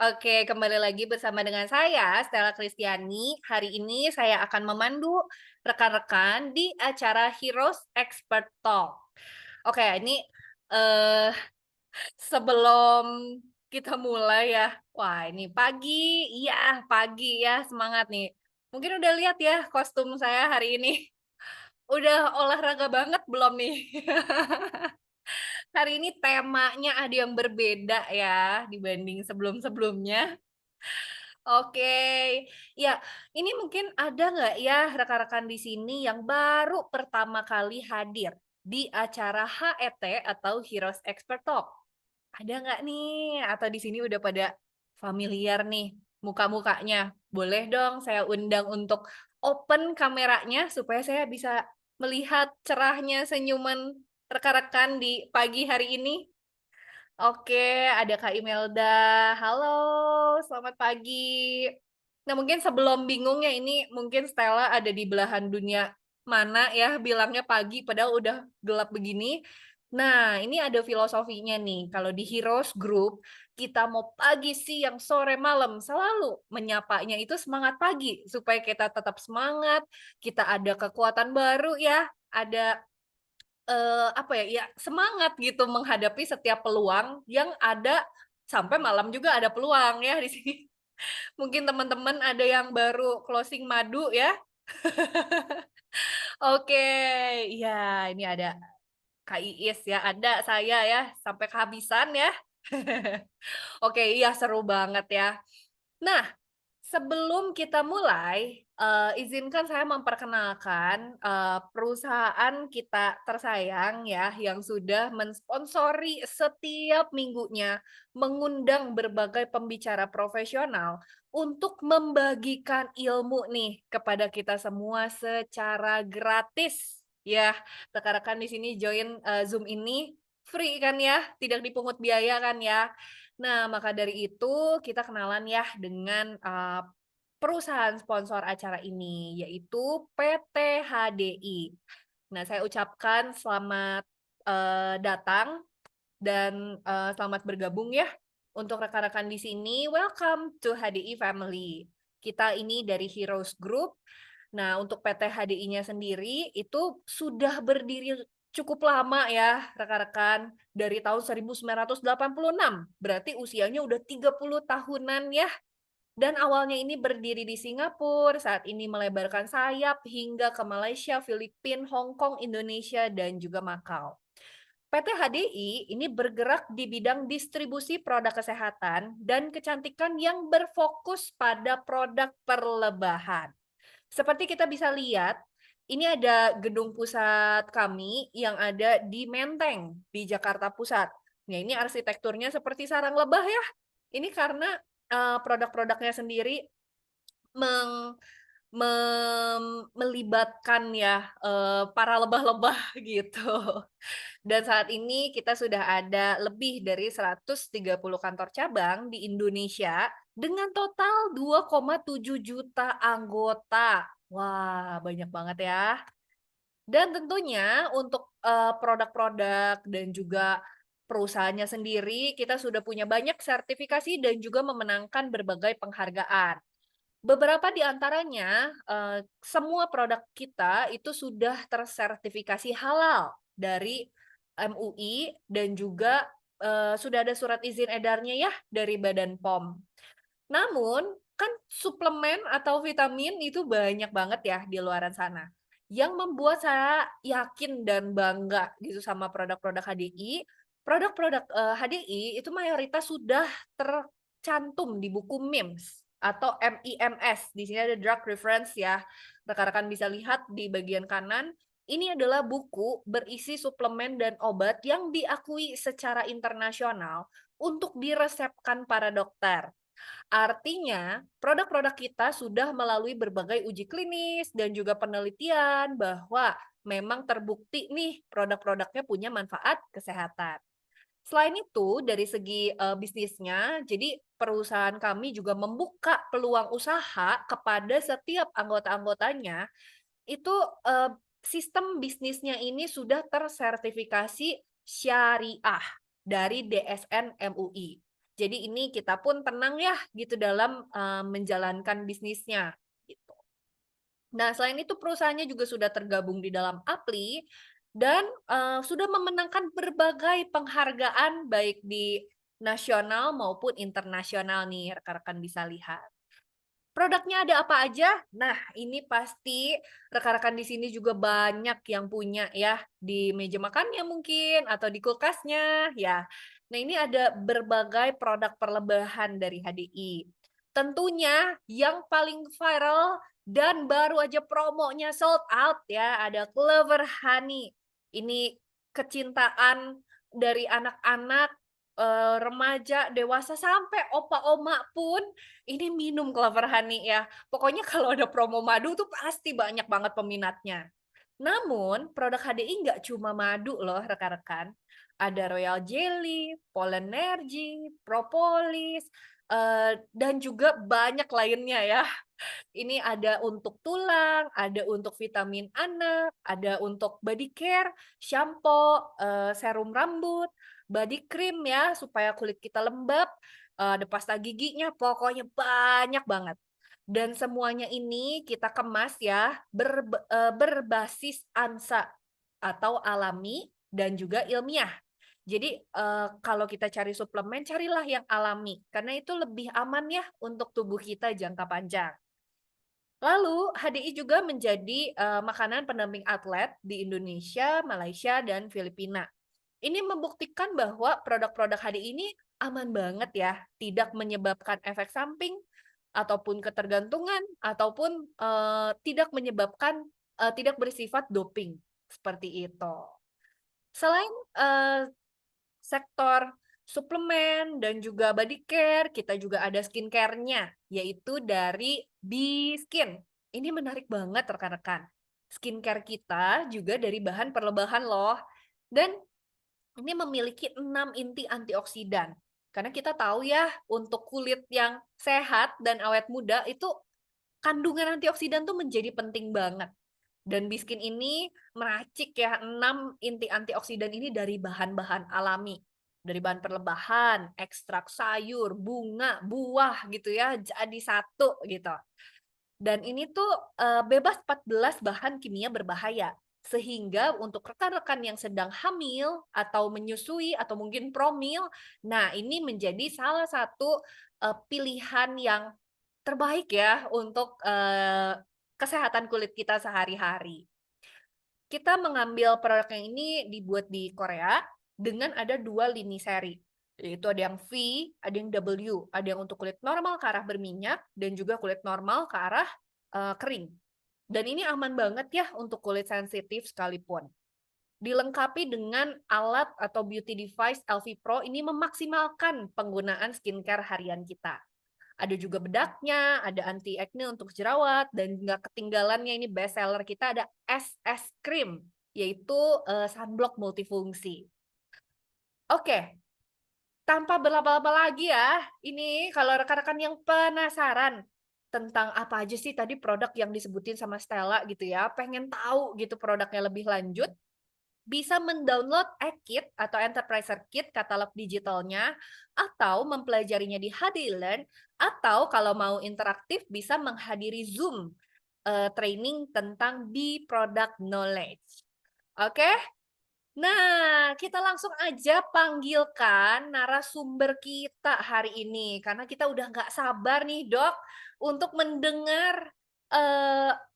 Oke, kembali lagi bersama dengan saya, Stella Kristiani. Hari ini saya akan memandu rekan-rekan di acara Heroes Expert Talk. Oke, ini eh sebelum kita mulai ya. Wah, ini pagi, iya pagi ya, semangat nih. Mungkin udah lihat ya kostum saya hari ini. Udah olahraga banget belum nih? Hari ini temanya ada yang berbeda ya dibanding sebelum-sebelumnya. Oke, ya ini mungkin ada nggak ya rekan-rekan di sini yang baru pertama kali hadir di acara HET atau Heroes Expert Talk? Ada nggak nih? Atau di sini udah pada familiar nih muka-mukanya? Boleh dong saya undang untuk open kameranya supaya saya bisa melihat cerahnya senyuman rekan-rekan di pagi hari ini. Oke, ada Kak Imelda. Halo, selamat pagi. Nah, mungkin sebelum bingung ya ini mungkin Stella ada di belahan dunia mana ya bilangnya pagi padahal udah gelap begini. Nah, ini ada filosofinya nih. Kalau di Heroes Group, kita mau pagi, siang, sore, malam selalu menyapanya itu semangat pagi supaya kita tetap semangat, kita ada kekuatan baru ya, ada apa ya, ya semangat gitu menghadapi setiap peluang yang ada sampai malam juga ada peluang ya di sini. Mungkin teman-teman ada yang baru closing madu ya. Oke, iya ini ada Kak Iis ya, ada saya ya sampai kehabisan ya. Oke, iya seru banget ya. Nah, sebelum kita mulai, izinkan saya memperkenalkan, perusahaan kita tersayang ya, yang sudah mensponsori setiap minggunya, mengundang berbagai pembicara profesional untuk membagikan ilmu nih kepada kita semua secara gratis. Ya, rekan-rekan di sini join, Zoom ini free kan ya, tidak dipungut biaya kan ya. Nah, maka dari itu kita kenalan ya dengan, perusahaan sponsor acara ini, yaitu PT HDI. Nah, saya ucapkan selamat, datang dan, selamat bergabung ya untuk rekan-rekan di sini, welcome to HDI family. Kita ini dari Heroes Group. Nah, untuk PT HDI-nya sendiri itu sudah berdiri cukup lama ya, rekan-rekan, dari tahun 1986. Berarti usianya udah 30 tahunan ya. Dan awalnya ini berdiri di Singapura, saat ini melebarkan sayap hingga ke Malaysia, Hong Kong, Indonesia, dan juga Makau. PT HDI ini bergerak di bidang distribusi produk kesehatan dan kecantikan yang berfokus pada produk perlebahan. Seperti kita bisa lihat, ini ada gedung pusat kami yang ada di Menteng, di Jakarta Pusat. Nah, ini arsitekturnya seperti sarang lebah ya. Ini karena produk-produknya sendiri meng melibatkan ya, para lebah-lebah gitu. Dan saat ini kita sudah ada lebih dari 130 kantor cabang di Indonesia dengan total 2,7 juta anggota. Wah, banyak banget ya. Dan tentunya untuk, produk-produk dan juga perusahaannya sendiri, kita sudah punya banyak sertifikasi dan juga memenangkan berbagai penghargaan. Beberapa di antaranya, semua produk kita itu sudah tersertifikasi halal dari MUI dan juga, sudah ada surat izin edarnya ya dari Badan POM. Namun, kan suplemen atau vitamin itu banyak banget ya di luaran sana. Yang membuat saya yakin dan bangga gitu sama produk-produk HDI. Produk-produk, HDI itu mayoritas sudah tercantum di buku MIMS atau MIMS. Di sini ada drug reference ya. Rekan-rekan bisa lihat di bagian kanan, ini adalah buku berisi suplemen dan obat yang diakui secara internasional untuk diresepkan para dokter. Artinya, produk-produk kita sudah melalui berbagai uji klinis dan juga penelitian bahwa memang terbukti nih produk-produknya punya manfaat kesehatan. Selain itu, dari segi bisnisnya, jadi perusahaan kami juga membuka peluang usaha kepada setiap anggota-anggotanya. Itu sistem bisnisnya ini sudah tersertifikasi syariah dari DSN MUI. Jadi ini kita pun tenang ya gitu dalam, menjalankan bisnisnya, gitu. Nah, selain itu perusahaannya juga sudah tergabung di dalam Apply dan, sudah memenangkan berbagai penghargaan baik di nasional maupun internasional nih, rekan-rekan bisa lihat. Produknya ada apa aja? Nah, ini pasti rekan-rekan di sini juga banyak yang punya ya, di meja makannya mungkin atau di kulkasnya, ya. Nah, ini ada berbagai produk perlebahan dari HDI. Tentunya yang paling viral dan baru aja promonya sold out ya, ada Clover Honey. Ini kecintaan dari anak-anak, remaja, dewasa, sampai opa-oma pun ini minum Clover Honey ya. Pokoknya kalau ada promo madu tuh pasti banyak banget peminatnya. Namun, produk HDI nggak cuma madu loh rekan-rekan. Ada Royal Jelly, Polenergy, Propolis, dan juga banyak lainnya ya. Ini ada untuk tulang, ada untuk vitamin anak, ada untuk body care, shampoo, serum rambut, body cream ya supaya kulit kita lembab, ada pasta giginya, pokoknya banyak banget. Dan semuanya ini kita kemas ya berbasis ANSA atau alami dan juga ilmiah. Jadi, kalau kita cari suplemen, carilah yang alami, karena itu lebih aman ya untuk tubuh kita jangka panjang. Lalu, HDI juga menjadi, makanan pendamping atlet di Indonesia, Malaysia, dan Filipina. Ini membuktikan bahwa produk-produk HDI ini aman banget ya, tidak menyebabkan efek samping, ataupun ketergantungan, ataupun, tidak menyebabkan tidak bersifat doping, seperti itu. Selain, sektor suplemen dan juga body care, kita juga ada skincare-nya, yaitu dari Skin. Ini menarik banget rekan-rekan. Skincare kita juga dari bahan perlebahan loh. Dan ini memiliki 6 inti antioksidan. Karena kita tahu ya, untuk kulit yang sehat dan awet muda itu kandungan antioksidan tuh menjadi penting banget. Dan Biskin ini meracik ya 6 inti antioksidan ini dari bahan-bahan alami. Dari bahan perlebahan, ekstrak sayur, bunga, buah gitu ya, jadi satu gitu. Dan ini tuh bebas 14 bahan kimia berbahaya. Sehingga untuk rekan-rekan yang sedang hamil atau menyusui atau mungkin promil, nah ini menjadi salah satu pilihan yang terbaik ya untuk kesehatan kulit kita sehari-hari. Kita mengambil produk yang ini dibuat di Korea dengan ada 2 lini seri, yaitu ada yang V, ada yang W, ada yang untuk kulit normal ke arah berminyak dan juga kulit normal ke arah kering. Dan ini aman banget ya untuk kulit sensitif sekalipun. Dilengkapi dengan alat atau beauty device LV Pro, ini memaksimalkan penggunaan skincare harian kita. Ada juga bedaknya, ada anti acne untuk jerawat, dan nggak ketinggalannya ini best seller kita ada SS Cream, yaitu sunblock multifungsi. Oke, tanpa berlama-lama lagi ya, ini kalau rekan-rekan yang penasaran tentang apa aja sih tadi produk yang disebutin sama Stella gitu ya, pengen tahu gitu produknya lebih lanjut, bisa mendownload e-kit atau Enterpriser Kit katalog digitalnya, atau mempelajarinya di HD Learn, atau kalau mau interaktif bisa menghadiri Zoom training tentang Product Knowledge. Oke? Nah, kita langsung aja panggilkan narasumber kita hari ini, karena kita udah nggak sabar nih, Dok, untuk mendengar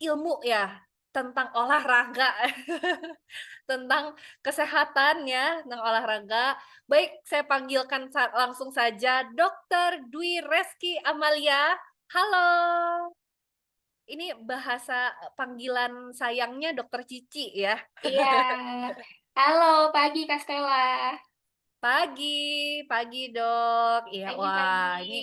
ilmu ya tentang olahraga, tentang kesehatan ya, tentang olahraga. Baik, saya panggilkan langsung saja Dokter Dwi Reski Amalia. Halo, ini bahasa panggilan sayangnya Dokter Cici ya. Iya. Halo, pagi Kak Stella. Pagi, pagi Dok. Iya, wah ini Pagi-pagi.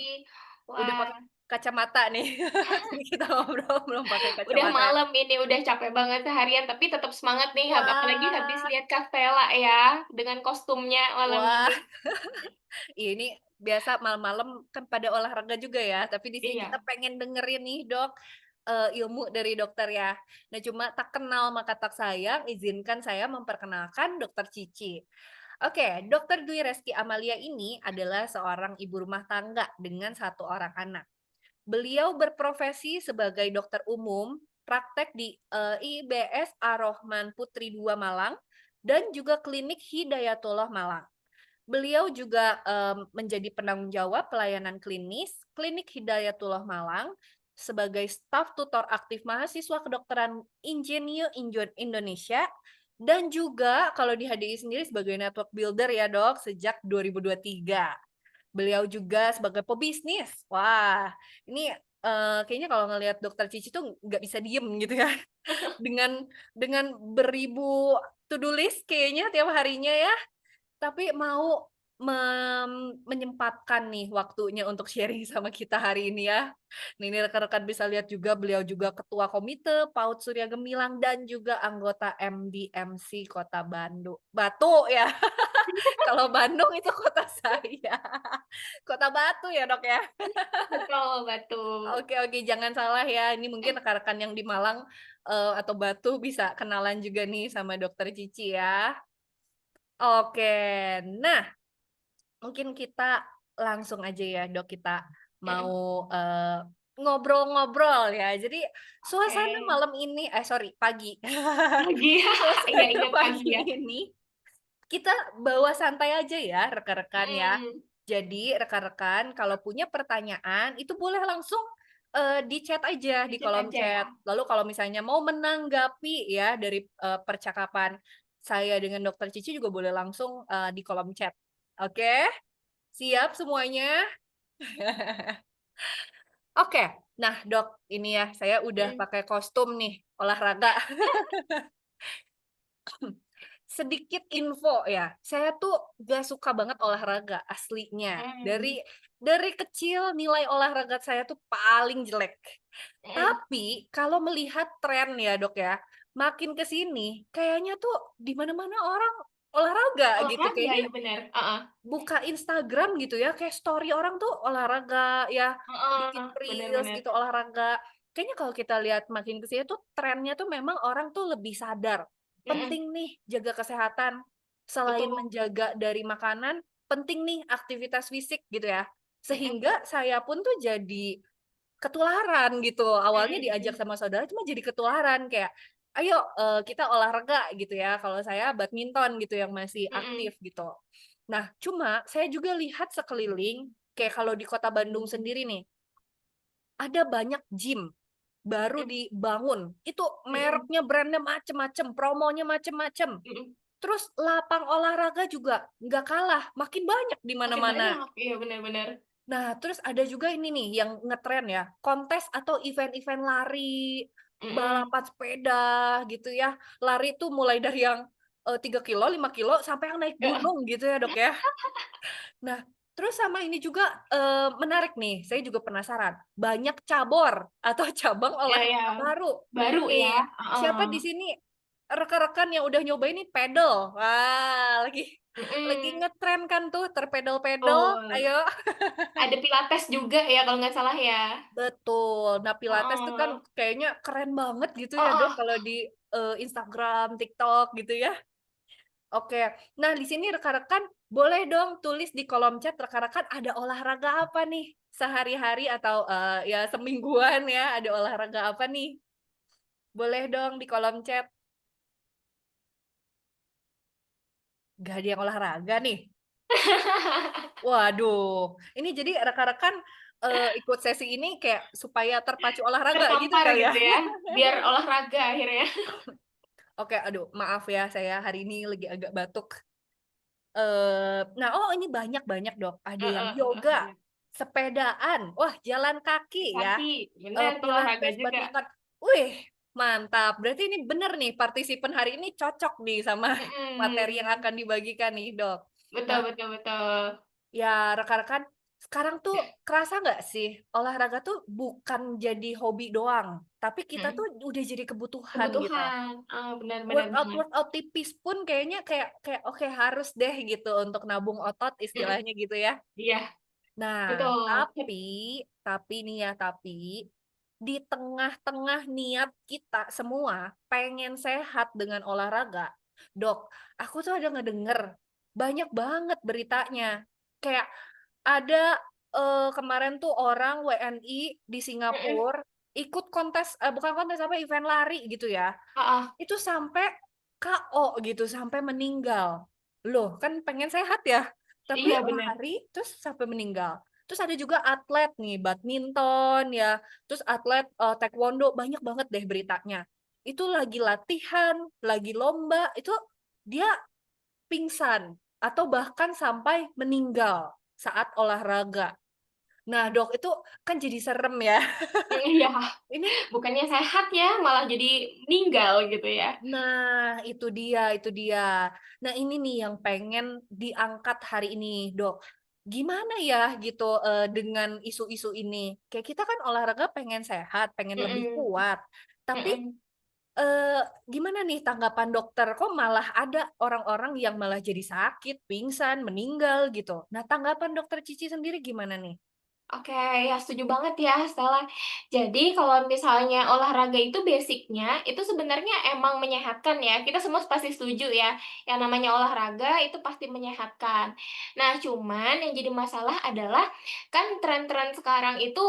udah Wah, pakai kacamata nih. Tadi kita ngobrol belum pakai udah kacamata. malam ini, udah capek banget seharian, tapi tetap semangat nih, apalagi habis Wah, lihat Kak Stella ya, dengan kostumnya malam wah, ini. ini biasa malam-malam kan pada olahraga juga ya, tapi di sini kita Iya. pengen dengerin nih Dok, ilmu dari dokter ya. Nah, cuma tak kenal maka tak sayang, izinkan saya memperkenalkan Dokter Cici. Oke, Dokter Dwi Reski Amalia ini adalah seorang ibu rumah tangga dengan satu orang anak. Beliau berprofesi sebagai dokter umum, praktek di IBS Ar-Rahman Putri 2 Malang dan juga Klinik Hidayatullah Malang. Beliau juga menjadi penanggung jawab pelayanan klinis Klinik Hidayatullah Malang sebagai staf tutor aktif mahasiswa kedokteran Indonesia dan juga kalau di HDI sendiri sebagai network builder ya Dok sejak 2023. Beliau juga sebagai pebisnis. Wah, ini kayaknya kalau ngelihat Dokter Cici tuh nggak bisa diem gitu ya. Dengan beribu to do list kayaknya tiap harinya ya. Tapi mau menyempatkan nih waktunya untuk sharing sama kita hari ini ya. Nah, ini rekan-rekan bisa lihat juga beliau juga Ketua Komite PAUD Surya Gemilang dan juga anggota MDMC Kota Batu ya. Kalau Bandung itu kota saya. Kota Batu ya, Dok, ya? Betul, Batu. Oke, jangan salah ya, ini mungkin rekan-rekan yang di Malang, atau Batu bisa kenalan juga nih sama Dokter Cici ya. Oke, nah mungkin kita langsung aja ya, Dok, kita Mhm, mau, ngobrol-ngobrol ya. Jadi oke. suasana malam ini sorry, pagi. Pagi, iya Suasana ingat pagi pagi ya. ini kita bawa santai aja ya rekan-rekan ya. Mhm, Jadi rekan-rekan kalau punya pertanyaan itu boleh langsung, di-chat aja di di-chat kolom aja ya. chat. Lalu kalau misalnya mau menanggapi ya dari, percakapan saya dengan Dokter Cici juga boleh langsung, di kolom chat. Oke? Siap semuanya? Oke. Nah Dok, ini ya saya udah Mhm, pakai kostum nih olahraga. Sedikit info ya, saya tuh gak suka banget olahraga aslinya. mmm, Dari kecil nilai olahraga saya tuh paling jelek. mhm. Tapi kalau melihat tren ya, Dok, ya, makin ke sini kayaknya tuh di mana-mana orang olahraga gitu. Olahraga, Kayaknya ya bener, heeh, buka Instagram gitu ya, kayak story orang tuh olahraga ya, bikin heeh, bener reels bener, gitu olahraga. Kayaknya kalau kita lihat makin ke sini tuh trennya tuh memang orang tuh lebih sadar, mhm, penting nih jaga kesehatan, selain betul, menjaga dari makanan, penting nih aktivitas fisik gitu ya. mhm, Sehingga saya pun tuh jadi ketularan gitu, awalnya mhm diajak mhm, sama saudara cuma jadi ketularan kayak, "Ayo, kita olahraga," gitu ya, kalau saya badminton gitu yang masih mhm, aktif gitu. Nah, cuma saya juga lihat sekeliling, kayak kalau di Kota Bandung sendiri nih, ada banyak gym baru mhm dibangun, itu mhm mereknya, brand-nya macem-macem, promonya macem-macem. mhm, Terus lapang olahraga juga nggak kalah, makin banyak di makin mana-mana. banyak, iya bener bener, Nah, terus ada juga ini nih yang ngetren ya, kontes atau event-event lari, mhm, balapan sepeda gitu ya. Lari tuh mulai dari yang, 3 kilometer, 5 kilometer, sampai yang naik heeh, gunung gitu ya, Dok, ya. Nah, terus sama ini juga, menarik nih, saya juga penasaran, banyak cabor atau cabang iya iya, olahraga baru. baru ya, Nih, siapa heeh, di sini rekan-rekan yang udah nyobain nih pedal? Wah, lagi mhm, ngetren kan tuh terpedal-pedal, betul. ayo. Ada pilates juga ya kalau nggak salah ya? Betul. Nah, pilates tuh kan Heeh, kayaknya keren banget gitu ya, Dok, heeh, kalau di, Instagram, TikTok gitu ya. Oke. Nah, di sini rekan-rekan boleh dong tulis di kolom chat rekan-rekan ada olahraga apa nih sehari-hari atau, ya semingguan ya, ada olahraga apa nih? Boleh dong di kolom chat. Nggak ada yang olahraga nih? Waduh, ini jadi rekan-rekan, ikut sesi ini kayak supaya terpacu olahraga gitu tertampar kali ya? gitu ya, biar olahraga akhirnya. Oke, aduh maaf ya saya hari ini lagi agak batuk. Nah, oh ini banyak-banyak Dok, ada yang Heeh heeh, yoga, bener. sepedaan, wah jalan kaki ya, Kaki, bener tuh olahraga pilates, juga. badminton. Wih, mantap. Berarti ini bener nih partisipan hari ini cocok nih sama materi yang Mhm, akan dibagikan nih, Dok. betul Nah, betul betul. ya rekan-rekan, sekarang tuh kerasa nggak sih, olahraga tuh bukan jadi hobi doang, tapi kita Mhm, tuh udah jadi kebutuhan gitu. kebutuhan, bener bener banget. Workout tipis pun kayaknya kayak kayak, "Oke harus deh," gitu untuk nabung otot Mhm, istilahnya gitu ya. iya, Nah, betul. tapi nih ya, tapi, di tengah-tengah niat kita semua pengen sehat dengan olahraga, Dok, aku tuh ada ngedenger banyak banget beritanya. Kayak ada, kemarin tuh orang WNI di Mhm, Singapura ikut kontes bukan kontes, apa, event lari gitu ya, heeh. itu sampai KO gitu, sampai meninggal. Loh, kan pengen sehat ya, tapi Iya bener. lari terus sampai meninggal. Terus ada juga atlet nih, badminton ya, terus atlet, taekwondo, banyak banget deh beritanya. Itu lagi latihan, lagi lomba, itu dia pingsan atau bahkan sampai meninggal saat olahraga. Nah, Dok, itu kan jadi serem ya. Iya, Ini bukannya sehat ya, malah jadi meninggal gitu ya. nah, itu dia. Nah, ini nih yang pengen diangkat hari ini, Dok. Gimana ya gitu, dengan isu-isu ini? Kayak kita kan olahraga pengen sehat, pengen lebih Mhm, kuat, tapi, mhm. gimana nih tanggapan dokter? Kok malah ada orang-orang yang malah jadi sakit, pingsan, meninggal gitu. Nah, tanggapan dokter Cici sendiri gimana nih? Oke, ya setuju banget ya Stella. Jadi kalau misalnya olahraga itu basic-nya, itu sebenarnya emang menyehatkan ya, kita semua pasti setuju ya, yang namanya olahraga itu pasti menyehatkan. Nah cuman yang jadi masalah adalah, kan tren-tren sekarang itu,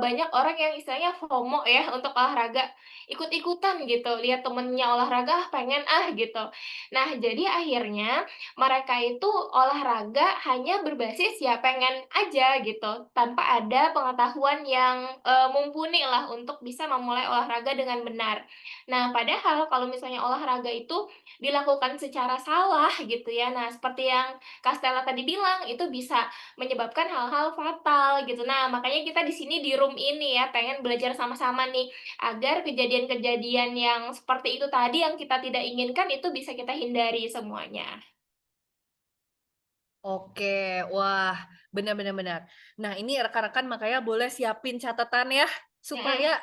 banyak orang yang istilahnya FOMO ya untuk olahraga, ikut-ikutan gitu, lihat temennya olahraga, "Ah pengen ah," gitu. Nah jadi akhirnya mereka itu olahraga hanya berbasis ya pengen aja gitu, tanpa ada pengetahuan yang, mumpuni lah untuk bisa memulai olahraga dengan benar. Nah, padahal kalau misalnya olahraga itu dilakukan secara salah gitu ya, nah seperti yang Kak Stella tadi bilang, itu bisa menyebabkan hal-hal fatal gitu. Nah, makanya kita di sini di room ini ya, pengen belajar sama-sama nih, agar kejadian-kejadian yang seperti itu tadi yang kita tidak inginkan itu bisa kita hindari semuanya. Oke, wah, benar benar benar. Nah, ini rekan-rekan makanya boleh siapin catatan ya, Mhm, supaya,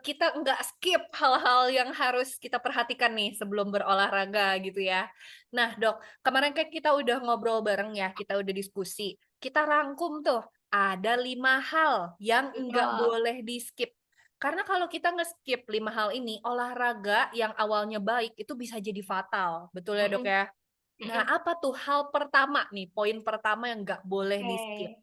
kita nggak skip hal-hal yang harus kita perhatikan nih sebelum berolahraga gitu ya. Nah, Dok, kemarin kan kita udah ngobrol bareng ya, kita udah diskusi, kita rangkum tuh, ada 5 hal yang nggak betul, boleh di-skip. Karena kalau kita nge-skip 5 hal ini, olahraga yang awalnya baik itu bisa jadi fatal, betul ya, Dok, mhm, ya? Nah, mhm, apa tuh hal pertama nih, poin pertama yang nggak boleh di-skip? oke.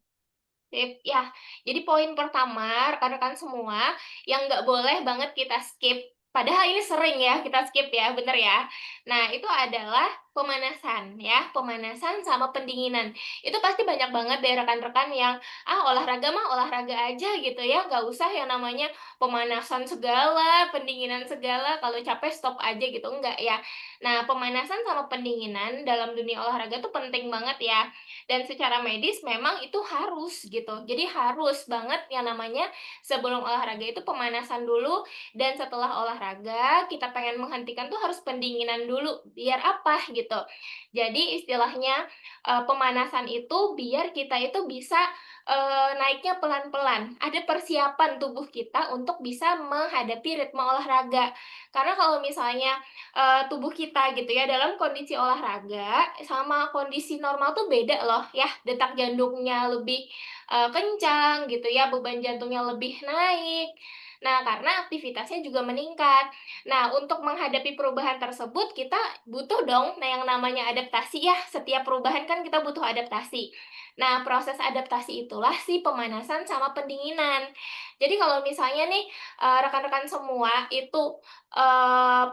Sip, ya. Jadi poin pertama, rekan-rekan semua, yang nggak boleh banget kita skip, padahal ini sering ya kita skip ya, bener ya. Nah, itu adalah pemanasan ya, pemanasan sama pendinginan. Itu pasti banyak banget deh rekan-rekan yang, "Ah, olahraga mah olahraga aja," gitu ya, nggak usah yang namanya pemanasan segala, pendinginan segala, kalau capek stop aja gitu, enggak ya. Nah, pemanasan sama pendinginan dalam dunia olahraga tuh penting banget ya. Dan secara medis memang itu harus gitu. Jadi harus banget yang namanya sebelum olahraga itu pemanasan dulu dan setelah olahraga kita pengen menghentikan tuh harus pendinginan dulu. Biar apa gitu. Jadi istilahnya pemanasan itu biar kita itu bisa naiknya pelan-pelan. Ada persiapan tubuh kita untuk bisa menghadapi ritme olahraga. Karena kalau misalnya tubuh kita gitu ya, dalam kondisi olahraga sama kondisi normal tuh beda loh ya, detak jantungnya lebih, kencang gitu ya, beban jantungnya lebih naik. Nah, karena aktivitasnya juga meningkat. Nah, untuk menghadapi perubahan tersebut kita butuh dong nah yang namanya adaptasi ya, setiap perubahan kan kita butuh adaptasi. Nah, proses adaptasi itulah si pemanasan sama pendinginan. Jadi kalau misalnya nih, rekan-rekan semua itu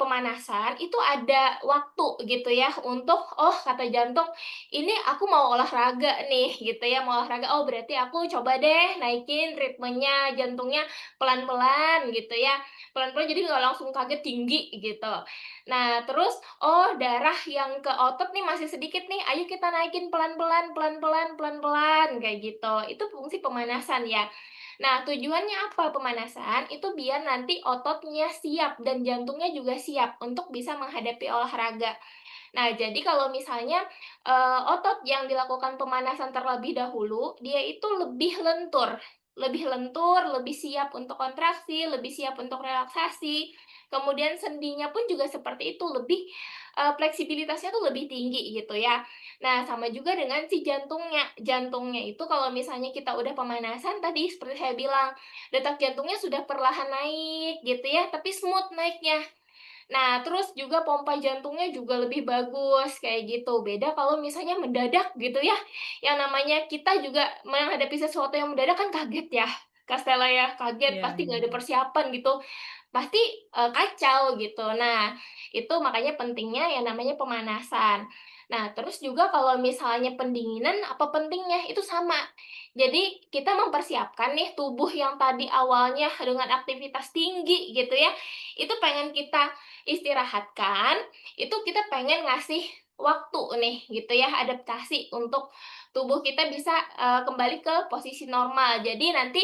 pemanasan, itu ada waktu gitu ya untuk, oh kata jantung, "Ini aku mau olahraga nih," gitu ya, mau olahraga, "Oh berarti aku coba deh naikin ritmenya jantungnya pelan-pelan," gitu ya. Pelan-pelan jadi nggak langsung kaget tinggi gitu. Nah terus, "Oh darah yang ke otot nih masih sedikit nih, ayo kita naikin pelan-pelan pelan-pelan pelan-pelan," kayak gitu. Itu fungsi pemanasan ya. Nah, tujuannya apa pemanasan? Itu biar nanti ototnya siap dan jantungnya juga siap untuk bisa menghadapi olahraga. Nah, jadi kalau misalnya, otot yang dilakukan pemanasan terlebih dahulu, dia itu lebih lentur, lebih siap untuk kontraksi, lebih siap untuk relaksasi, kemudian sendinya pun juga seperti itu, lebih, fleksibilitasnya tuh lebih tinggi gitu ya. Nah, sama juga dengan si jantungnya. Jantungnya itu kalau misalnya kita udah pemanasan tadi seperti saya bilang, detak jantungnya sudah perlahan naik gitu ya, tapi smooth naiknya. Nah, terus juga pompa jantungnya juga lebih bagus, kayak gitu. Beda kalau misalnya mendadak gitu ya, yang namanya kita juga menghadapi sesuatu yang mendadak kan kaget ya, Kak Stella ya, kaget, Iya, pasti iya. nggak ada persiapan gitu, pasti, kacau gitu. Nah, itu makanya pentingnya yang namanya pemanasan. Nah, terus juga kalau misalnya pendinginan, apa pentingnya? Itu sama. Jadi kita mempersiapkan nih tubuh yang tadi awalnya dengan aktivitas tinggi gitu ya, itu pengen kita istirahatkan, itu kita pengen ngasih waktu nih gitu ya, adaptasi untuk tubuh kita bisa, kembali ke posisi normal. Jadi nanti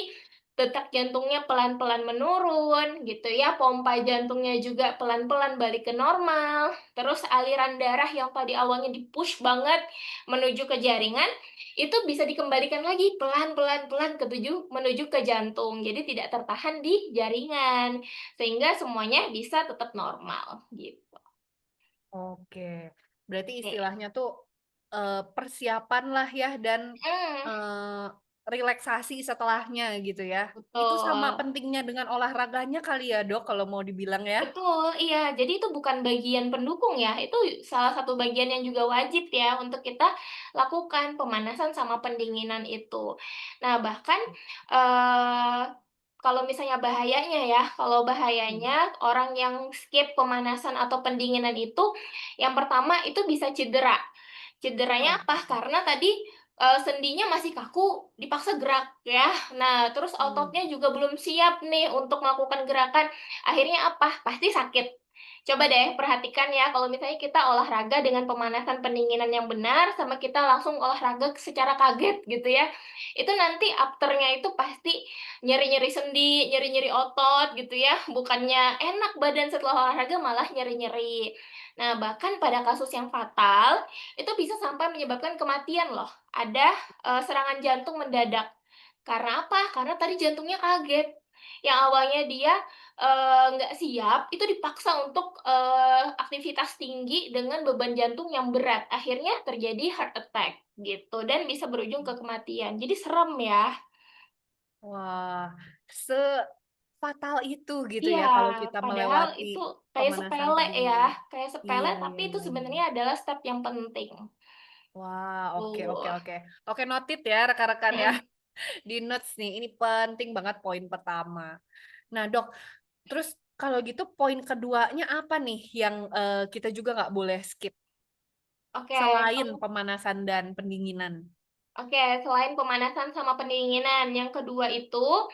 detak jantungnya pelan-pelan menurun gitu ya, pompa jantungnya juga pelan-pelan balik ke normal, terus aliran darah yang tadi awalnya di-push banget menuju ke jaringan, itu bisa dikembalikan lagi pelan-pelan pelan menuju ke jantung. Jadi tidak tertahan di jaringan, sehingga semuanya bisa tetap normal, gitu. Oke. Berarti Oke. istilahnya tuh, persiapan lah ya dan, Mhm, eee, relaksasi setelahnya gitu ya. Itu sama betul. pentingnya dengan olahraganya kali ya, Dok, kalau mau dibilang ya? Betul, iya. Jadi itu bukan bagian pendukung ya, itu salah satu bagian yang juga wajib ya untuk kita lakukan, pemanasan sama pendinginan itu. Nah, bahkan, eee, kalau misalnya bahayanya ya, kalau Mhm. bahayanya orang yang skip pemanasan atau pendinginan itu, yang pertama itu bisa cedera. Cederanya Oh, apa? Karena tadi, sendinya masih kaku, dipaksa gerak ya. Nah, terus mhm. ototnya juga belum siap nih untuk melakukan gerakan. Akhirnya apa? Pasti sakit. Coba deh perhatikan ya, kalau misalnya kita olahraga dengan pemanasan pendinginan yang benar, sama kita langsung olahraga secara kaget gitu ya. Itu nanti after-nya itu pasti nyeri-nyeri sendi, nyeri-nyeri otot gitu ya. Bukannya enak badan setelah olahraga, malah nyeri-nyeri. Nah, bahkan pada kasus yang fatal, itu bisa sampai menyebabkan kematian loh. Ada, serangan jantung mendadak. Karena apa? Karena tadi jantungnya kaget. Yang awalnya dia, nggak siap, itu dipaksa untuk, aktivitas tinggi dengan beban jantung yang berat. Akhirnya terjadi heart attack, gitu, dan bisa berujung ke kematian. Jadi serem ya. Wah, sefatal itu gitu Iya, ya kalau kita padahal melewati itu kayak pemanasan sepele ya, pendinginan. kayak sepele, Iya, tapi iya, itu iya, iya. sebenarnya adalah step yang penting. Wah, oke, oke, Tuh. oke. Oke, noted ya rekan-rekan ya, Mhm. di notes nih, ini penting banget poin pertama. Nah, Dok, terus kalau gitu poin keduanya apa nih yang, kita juga nggak boleh skip Oke, selain kalau pemanasan dan pendinginan? Oke, selain pemanasan sama pendinginan, yang kedua itu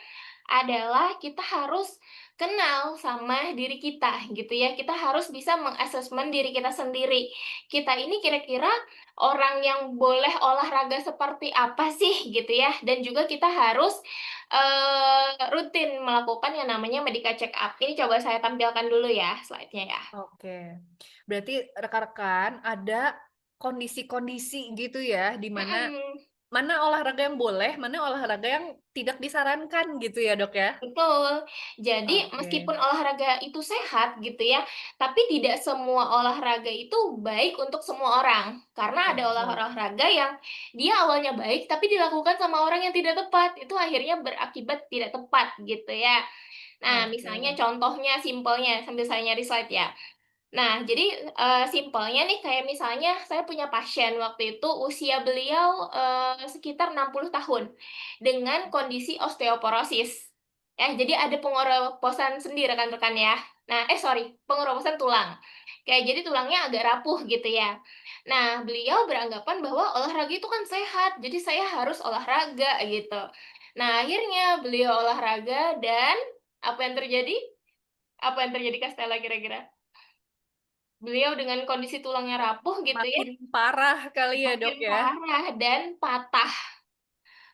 adalah kita harus kenal sama diri kita, gitu ya. Kita harus bisa mengassessment diri kita sendiri. Kita ini kira-kira orang yang boleh olahraga seperti apa sih, gitu ya. Dan juga kita harus rutin melakukan yang namanya medical check up. Ini coba saya tampilkan dulu ya slide-nya ya. Oke. Berarti rekan-rekan ada kondisi-kondisi gitu ya, di mana Mhm. mana olahraga yang boleh, mana olahraga yang tidak disarankan gitu ya, Dok, ya? Betul. Jadi Oke, meskipun olahraga itu sehat gitu ya, tapi tidak semua olahraga itu baik untuk semua orang. Karena ada oke, olahraga yang dia awalnya baik, tapi dilakukan sama orang yang tidak tepat. Itu akhirnya berakibat tidak tepat gitu ya. Nah, misalnya oke. contohnya simpelnya, sambil saya nyari slide ya. Nah, jadi, simpelnya nih kayak misalnya saya punya pasien waktu itu usia beliau, sekitar 60 tahun dengan kondisi osteoporosis. Jadi ada pengeroposan sendi rekan-rekan ya. Nah sorry, pengeroposan tulang. Kayak jadi tulangnya agak rapuh gitu ya. Nah, beliau beranggapan bahwa olahraga itu kan sehat, jadi saya harus olahraga gitu. Nah, akhirnya beliau olahraga dan apa yang terjadi? Apa yang terjadi Kak Stella kira-kira? Beliau dengan kondisi tulangnya rapuh gitu ya, Makin parah kali ya, Dok, makin ya? parah dan patah.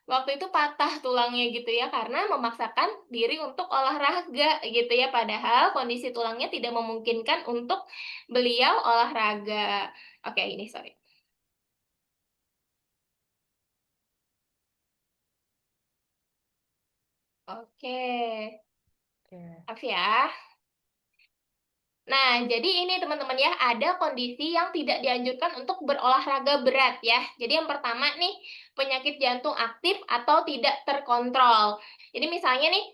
Waktu itu patah tulangnya gitu ya, karena memaksakan diri untuk olahraga gitu ya, padahal kondisi tulangnya tidak memungkinkan untuk beliau olahraga. Oke, ini sorry. Oke, Oke. maaf ya. Nah, jadi ini teman-teman ya, ada kondisi yang tidak dianjurkan untuk berolahraga berat ya. Jadi yang pertama nih, penyakit jantung aktif atau tidak terkontrol. Jadi misalnya nih,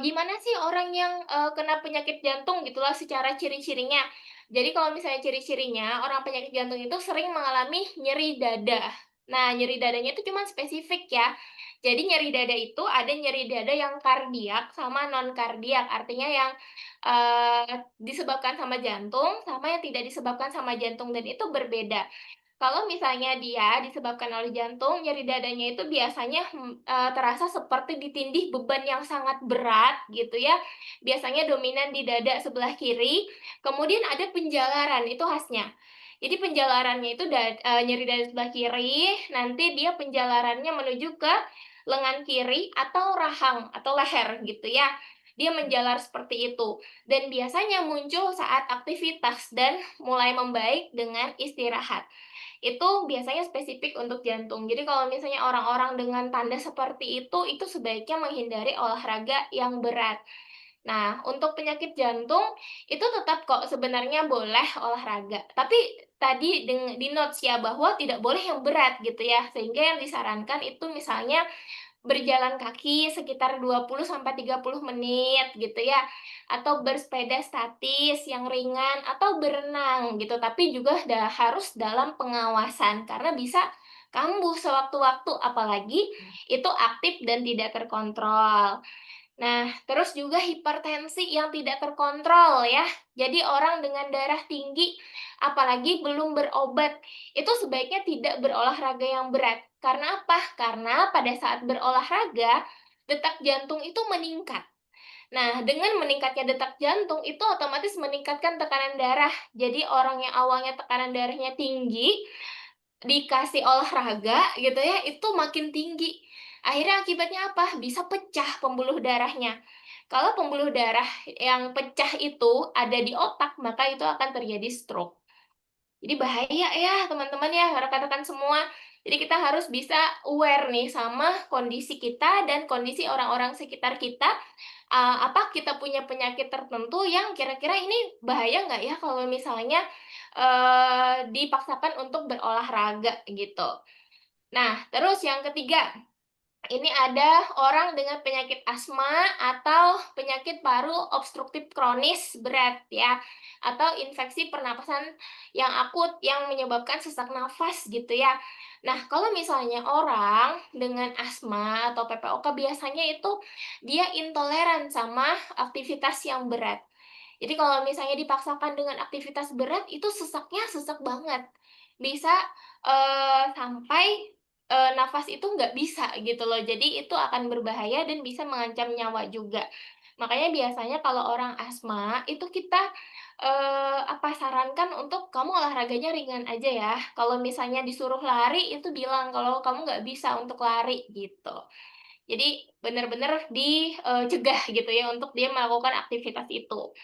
gimana sih orang yang, kena penyakit jantung gitulah secara ciri-cirinya. Jadi kalau misalnya ciri-cirinya, orang penyakit jantung itu sering mengalami nyeri dada. Nah, nyeri dadanya itu cuma spesifik ya. Jadi nyeri dada itu ada nyeri dada yang kardiak sama non kardiak. Artinya yang disebabkan sama jantung, sama yang tidak disebabkan sama jantung dan itu berbeda. Kalau misalnya dia disebabkan oleh jantung, nyeri dadanya itu biasanya, terasa seperti ditindih beban yang sangat berat gitu ya, biasanya dominan di dada sebelah kiri, kemudian ada penjalaran, itu khasnya. Jadi penjalarannya itu nyeri dada sebelah kiri, nanti dia penjalarannya menuju ke lengan kiri atau rahang atau leher gitu ya. Dia menjalar seperti itu dan biasanya muncul saat aktivitas dan mulai membaik dengan istirahat. Itu biasanya spesifik untuk jantung. Jadi kalau misalnya orang-orang dengan tanda seperti itu sebaiknya menghindari olahraga yang berat. Nah, untuk penyakit jantung, itu tetap kok sebenarnya boleh olahraga. Tapi tadi di notes ya, bahwa tidak boleh yang berat gitu ya. Sehingga yang disarankan itu misalnya berjalan kaki sekitar 20 sampai 30 menit gitu ya, atau bersepeda statis yang ringan, atau berenang gitu, tapi juga harus dalam pengawasan karena bisa kambuh sewaktu-waktu, apalagi itu aktif dan tidak terkontrol. Nah, terus juga hipertensi yang tidak terkontrol ya. Jadi orang dengan darah tinggi, apalagi belum berobat, itu sebaiknya tidak berolahraga yang berat. Karena apa? Karena pada saat berolahraga, detak jantung itu meningkat. Nah, dengan meningkatnya detak jantung, itu otomatis meningkatkan tekanan darah. Jadi orang yang awalnya tekanan darahnya tinggi, dikasih olahraga gitu ya, itu makin tinggi. Akhirnya akibatnya apa? Bisa pecah pembuluh darahnya. Kalau pembuluh darah yang pecah itu ada di otak, maka itu akan terjadi stroke. Jadi bahaya ya teman-teman ya, rekan-rekan semua. Jadi kita harus bisa aware nih sama kondisi kita dan kondisi orang-orang sekitar kita. Apa kita punya penyakit tertentu yang kira-kira ini bahaya nggak ya kalau misalnya dipaksakan untuk berolahraga gitu. Nah, terus yang ketiga, ini ada orang dengan penyakit asma atau penyakit paru obstruktif kronis berat ya, atau infeksi pernapasan yang akut yang menyebabkan sesak nafas gitu ya. Nah, kalau misalnya orang dengan asma atau PPOK biasanya itu dia intoleran sama aktivitas yang berat. Jadi kalau misalnya dipaksakan dengan aktivitas berat itu sesaknya sesak banget. Bisa, sampai nafas itu nggak bisa gitu loh, jadi itu akan berbahaya dan bisa mengancam nyawa juga. Makanya biasanya kalau orang asma, itu kita, sarankan untuk kamu olahraganya ringan aja ya. Kalau misalnya disuruh lari, itu bilang kalau kamu nggak bisa untuk lari, gitu. Jadi benar-benar dicegah gitu ya untuk dia melakukan aktivitas itu.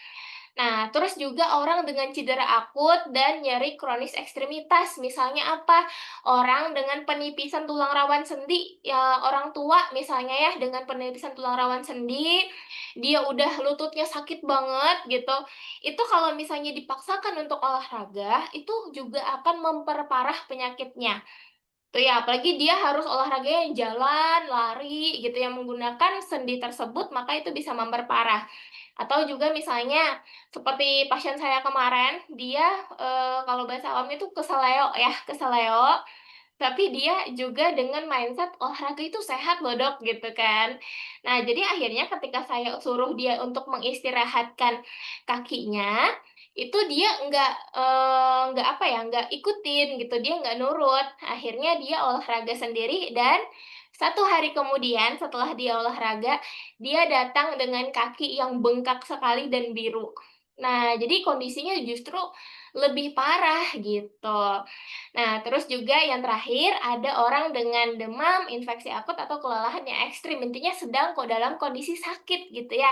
Nah, terus juga orang dengan cedera akut dan nyeri kronis ekstremitas, misalnya apa? Orang dengan penipisan tulang rawan sendi, ya orang tua misalnya ya dengan penipisan tulang rawan sendi, dia udah lututnya sakit banget gitu. Itu kalau misalnya dipaksakan untuk olahraga, itu juga akan memperparah penyakitnya. Tuh ya, apalagi dia harus olahraganya yang jalan, lari gitu yang menggunakan sendi tersebut, maka itu bisa memperparah. Atau juga misalnya seperti pasien saya kemarin, dia, kalau bahasa awamnya itu keseleo ya, keseleo, tapi dia juga dengan mindset, "Olahraga itu sehat loh Dok," gitu kan. Nah, jadi akhirnya ketika saya suruh dia untuk mengistirahatkan kakinya, itu dia nggak apa ya, nggak ikutin gitu, dia nggak nurut. Akhirnya dia olahraga sendiri dan 1 hari kemudian setelah dia olahraga, dia datang dengan kaki yang bengkak sekali dan biru. Nah, jadi kondisinya justru lebih parah gitu. Nah, terus juga yang terakhir ada orang dengan demam, infeksi akut atau kelelahan yang ekstrim, intinya sedang kok dalam kondisi sakit gitu ya.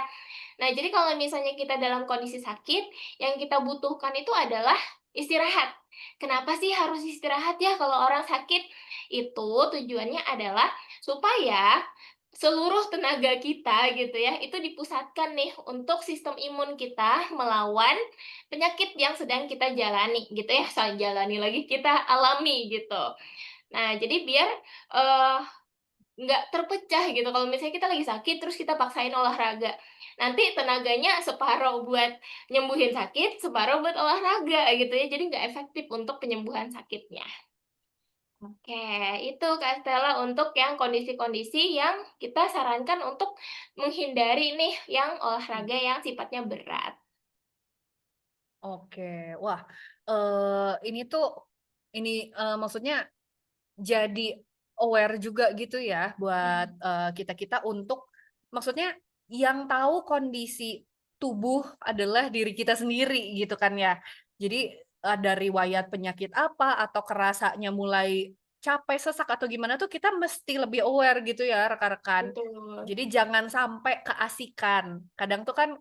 Nah, jadi kalau misalnya kita dalam kondisi sakit, yang kita butuhkan itu adalah istirahat. Kenapa sih harus istirahat ya kalau orang sakit? Itu tujuannya adalah supaya seluruh tenaga kita gitu ya, itu dipusatkan nih untuk sistem imun kita melawan penyakit yang sedang kita jalani gitu ya, jalani lagi, kita alami gitu. Nah, jadi biar, eee, nggak terpecah gitu, kalau misalnya kita lagi sakit terus kita paksain olahraga, nanti tenaganya separuh buat nyembuhin sakit, separuh buat olahraga gitu ya, jadi nggak efektif untuk penyembuhan sakitnya. Oke, itu Kak Stella untuk yang kondisi-kondisi yang kita sarankan untuk menghindari nih yang Mhm. olahraga yang sifatnya berat. Oke. Wah, ini tuh maksudnya jadi aware juga gitu ya buat, Mhm, kita-kita untuk maksudnya yang tahu kondisi tubuh adalah diri kita sendiri gitu kan ya. Jadi ada riwayat penyakit apa atau kerasanya mulai capek, sesak, atau gimana tuh kita mesti lebih aware gitu ya rekan-rekan. betul. Jadi jangan sampai keasikan. Kadang tuh kan,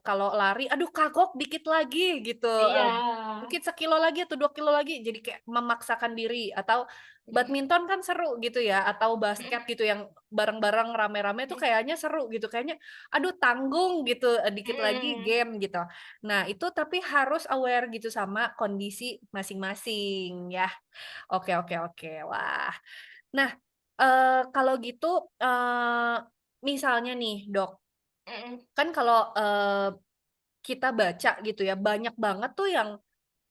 kalau lari, "Aduh kagok dikit lagi," gitu, Iya. mungkin sekilo lagi atau 2 kilo lagi, jadi kayak memaksakan diri. Atau Mhm, badminton kan seru gitu ya, atau mhm, basket gitu yang bareng-bareng rame-rame tuh mhm, kayaknya seru gitu, kayaknya, aduh tanggung gitu, dikit lagi mhm. game gitu. Nah itu tapi harus aware gitu sama kondisi masing-masing ya. Oke, oke, oke. Wah, nah, kalau gitu, misalnya nih Dok, Mhm, kan kalau, kita baca gitu ya, banyak banget tuh yang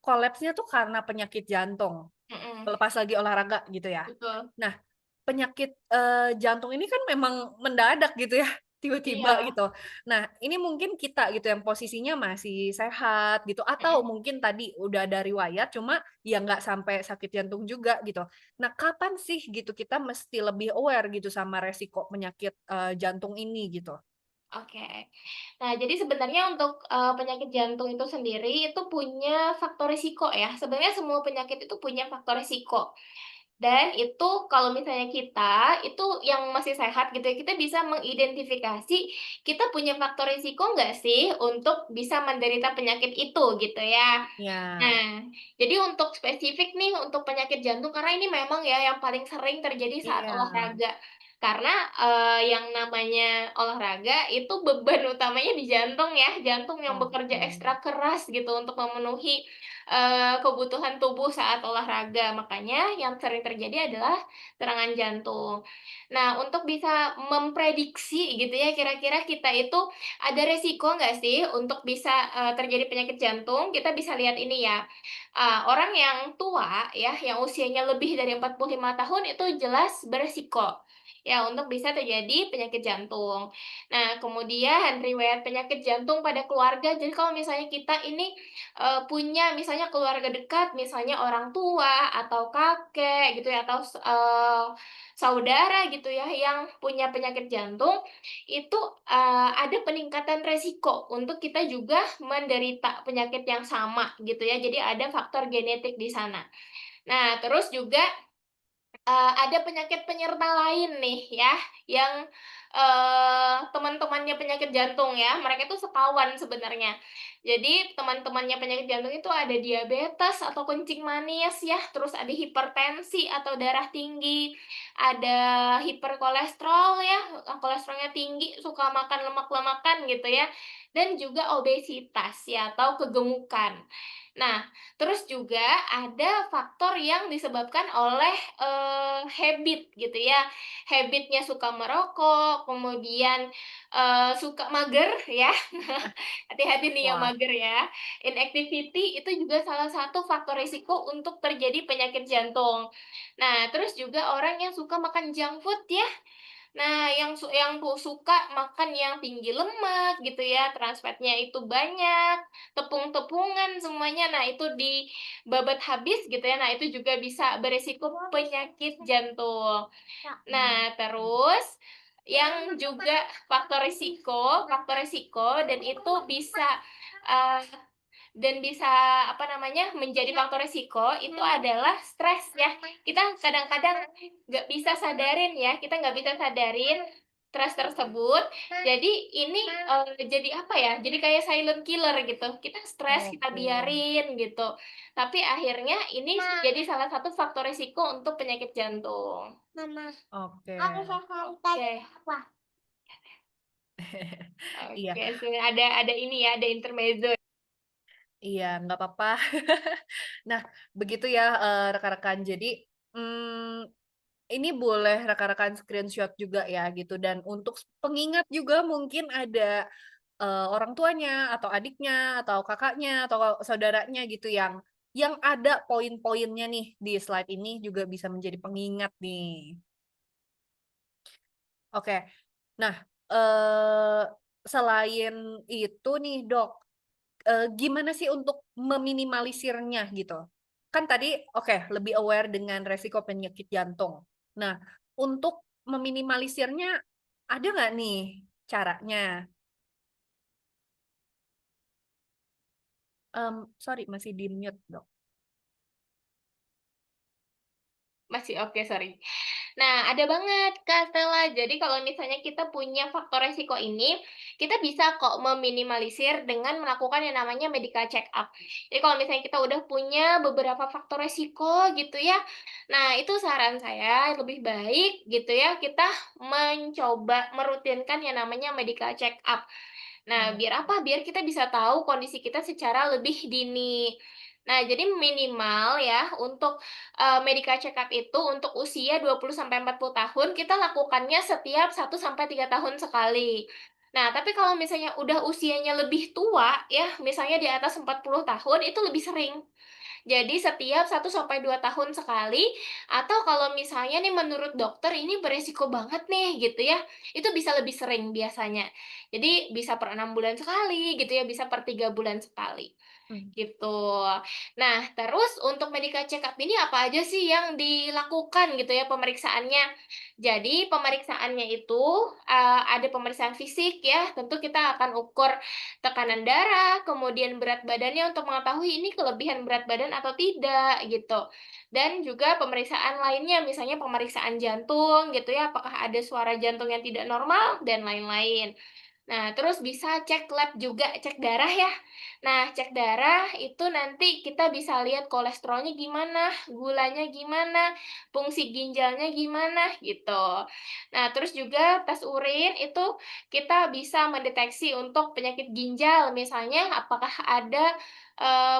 kolapsnya tuh karena penyakit jantung, mhm, pas lagi olahraga gitu ya. betul. Nah, penyakit, jantung ini kan memang mendadak gitu ya, tiba-tiba Iya, gitu. Nah, ini mungkin kita gitu yang posisinya masih sehat gitu, atau mhm. mungkin tadi udah ada riwayat cuma ya nggak sampai sakit jantung juga gitu. Nah, kapan sih gitu kita mesti lebih aware gitu sama resiko penyakit, jantung ini gitu? Oke. Nah, jadi sebenarnya untuk, penyakit jantung itu sendiri itu punya faktor risiko ya. Sebenarnya semua penyakit itu punya faktor risiko. Dan itu kalau misalnya kita itu yang masih sehat gitu ya, kita bisa mengidentifikasi kita punya faktor risiko nggak sih untuk bisa menderita penyakit itu gitu ya. Ya, Nah, jadi untuk spesifik nih untuk penyakit jantung karena ini memang ya yang paling sering terjadi saat iya. olahraga. Karena, yang namanya olahraga itu beban utamanya di jantung ya, jantung yang bekerja Oke. ekstra keras gitu untuk memenuhi, kebutuhan tubuh saat olahraga. Makanya yang sering terjadi adalah serangan jantung. Nah, untuk bisa memprediksi gitu ya, kira-kira kita itu ada resiko nggak sih untuk bisa, terjadi penyakit jantung? Kita bisa lihat ini ya, orang yang tua ya, yang usianya lebih dari 45 tahun itu jelas beresiko, ya untuk bisa terjadi penyakit jantung. Nah, kemudian riwayat penyakit jantung pada keluarga, jadi kalau misalnya kita ini, punya misalnya keluarga dekat, misalnya orang tua atau kakek gitu ya, atau saudara gitu ya, yang punya penyakit jantung, itu, ada peningkatan resiko untuk kita juga menderita penyakit yang sama gitu ya, jadi ada faktor genetik di sana. Nah, terus juga ada penyakit penyerta lain nih ya, yang, teman-temannya penyakit jantung ya, mereka itu sekawan sebenarnya. Jadi teman-temannya penyakit jantung itu ada diabetes atau kencing manis ya, terus ada hipertensi atau darah tinggi, ada hiperkolesterol ya, kolesterolnya tinggi, suka makan lemak-lemakan gitu ya, dan juga obesitas ya atau kegemukan. Nah, terus juga ada faktor yang disebabkan oleh, habit gitu ya. Habitnya suka merokok, kemudian, suka mager ya. Hati-hati nih yang Wah, mager ya. Inactivity itu juga salah satu faktor risiko untuk terjadi penyakit jantung. Nah, terus juga orang yang suka makan junk food ya. Nah, yang suka makan yang tinggi lemak gitu ya, trans fat-nya itu banyak, tepung-tepungan semuanya, nah itu dibabat habis gitu ya, nah itu juga bisa beresiko penyakit jantung. Nah, terus yang juga faktor risiko eee, dan bisa, apa namanya, menjadi faktor risiko itu adalah stres ya. Kita kadang-kadang nggak bisa sadarin ya, kita nggak bisa sadarin stres tersebut, jadi ini, jadi apa ya, jadi kayak silent killer gitu. Kita stres, kita Oke. biarin gitu, tapi akhirnya ini jadi salah satu faktor risiko untuk penyakit jantung. Mama, Oke. aku selesai apa? Iya Oke, ada ini ya, ada intermezzo. iya, nggak apa-apa. Nah, begitu ya, rekan-rekan. Jadi, mmm, ini boleh rekan-rekan screenshot juga ya gitu dan untuk pengingat juga mungkin ada, orang tuanya atau adiknya atau kakaknya atau saudaranya gitu yang ada poin-poinnya nih di slide ini juga bisa menjadi pengingat nih. Oke. Nah, eee, selain itu nih Dok, gimana sih untuk meminimalisirnya gitu? Kan tadi oke, lebih aware dengan resiko penyakit jantung. Nah, untuk meminimalisirnya ada nggak nih caranya? Sorry masih di-mute, Dok. Masih oke, sorry. Nah, ada banget, Kak Stella. Jadi kalau misalnya kita punya faktor resiko ini, kita bisa kok meminimalisir dengan melakukan yang namanya medical check up. Jadi kalau misalnya kita udah punya beberapa faktor resiko gitu ya, nah itu saran saya lebih baik gitu ya, kita mencoba merutinkan yang namanya medical check up. Nah, biar Oke. apa? Biar kita bisa tahu kondisi kita secara lebih dini. Nah, jadi minimal ya untuk, medical check up itu untuk usia 20 sampai 40 tahun, kita lakukannya setiap 1 sampai 3 tahun sekali. Nah, tapi kalau misalnya udah usianya lebih tua ya, misalnya di atas 40 tahun, itu lebih sering. Jadi setiap 1 sampai 2 tahun sekali, atau kalau misalnya nih menurut dokter ini beresiko banget nih gitu ya, itu bisa lebih sering biasanya. Jadi bisa per 6 bulan sekali gitu ya, bisa per 3 bulan sekali. Mmm, Gitu. Nah, terus untuk medical check up ini apa aja sih yang dilakukan gitu ya pemeriksaannya? Jadi pemeriksaannya itu, ada pemeriksaan fisik ya, tentu kita akan ukur tekanan darah, kemudian berat badannya untuk mengetahui ini kelebihan berat badan atau tidak gitu. Dan juga pemeriksaan lainnya, misalnya pemeriksaan jantung gitu ya, apakah ada suara jantung yang tidak normal dan lain-lain. Nah, terus bisa cek lab juga, cek darah ya. Nah, cek darah itu nanti kita bisa lihat kolesterolnya gimana, gulanya gimana, fungsi ginjalnya gimana, gitu. Nah, terus juga tes urin itu kita bisa mendeteksi untuk penyakit ginjal, misalnya apakah ada,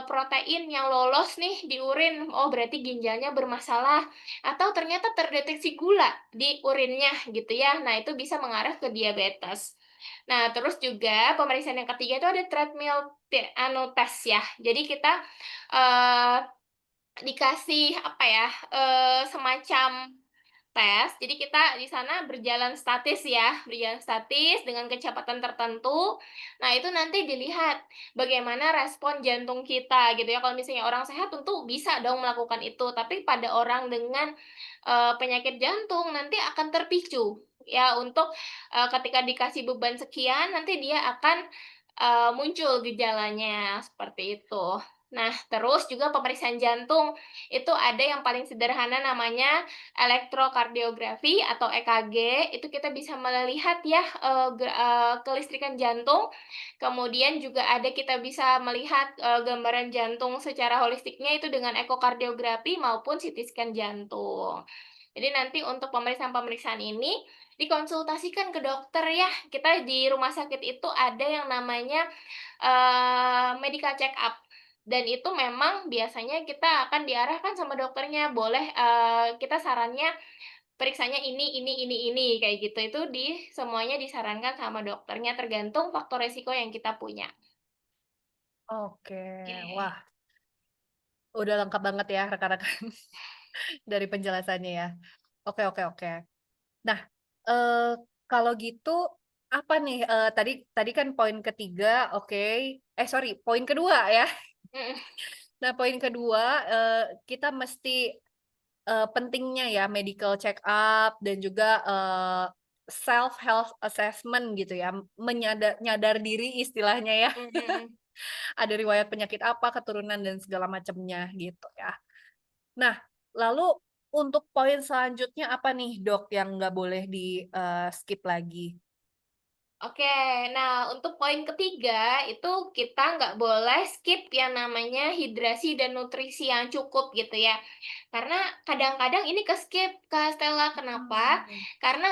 protein yang lolos nih di urin, oh berarti ginjalnya bermasalah, atau ternyata terdeteksi gula di urinnya gitu ya. Nah, itu bisa mengarah ke diabetes. Nah, terus juga pemeriksaan yang ketiga itu ada treadmill test ya. Jadi kita, eee, dikasih apa ya, semacam tes, jadi kita di sana berjalan statis ya, berjalan statis dengan kecepatan tertentu. Nah, itu nanti dilihat bagaimana respon jantung kita gitu ya. Kalau misalnya orang sehat tentu bisa dong melakukan itu, tapi pada orang dengan, penyakit jantung nanti akan terpicu ya untuk, ketika dikasih beban sekian nanti dia akan, muncul gejalanya, seperti itu. Nah, terus juga pemeriksaan jantung, itu ada yang paling sederhana namanya elektrokardiografi atau EKG, itu kita bisa melihat ya, kelistrikan jantung, kemudian juga ada kita bisa melihat, gambaran jantung secara holistiknya itu dengan ekokardiografi maupun CT scan jantung. Jadi nanti untuk pemeriksaan-pemeriksaan ini, dikonsultasikan ke dokter ya. Kita di rumah sakit itu ada yang namanya, medical check up. Dan itu memang biasanya kita akan diarahkan sama dokternya, boleh, kita sarannya periksanya ini, kayak gitu. Itu semuanya disarankan sama dokternya, tergantung faktor resiko yang kita punya. oke. Oke. Wah, udah lengkap banget ya rekan-rekan dari penjelasannya ya. Oke oke oke. Nah, eee, kalau gitu apa nih, tadi tadi kan poin ketiga oke, sorry poin kedua ya. Mhm, Nah poin kedua, kita mesti, pentingnya ya medical check up dan juga, self health assessment gitu ya, nyadar diri istilahnya ya, mhm. ada riwayat penyakit apa, keturunan dan segala macamnya gitu ya. Nah, lalu untuk poin selanjutnya apa nih, Dok, yang nggak boleh di skip lagi? Oke, nah untuk poin ketiga itu kita nggak boleh skip yang namanya hidrasi dan nutrisi yang cukup gitu ya. Karena kadang-kadang ini ke-skip, Kak Stella. Kenapa? Mmm. Karena,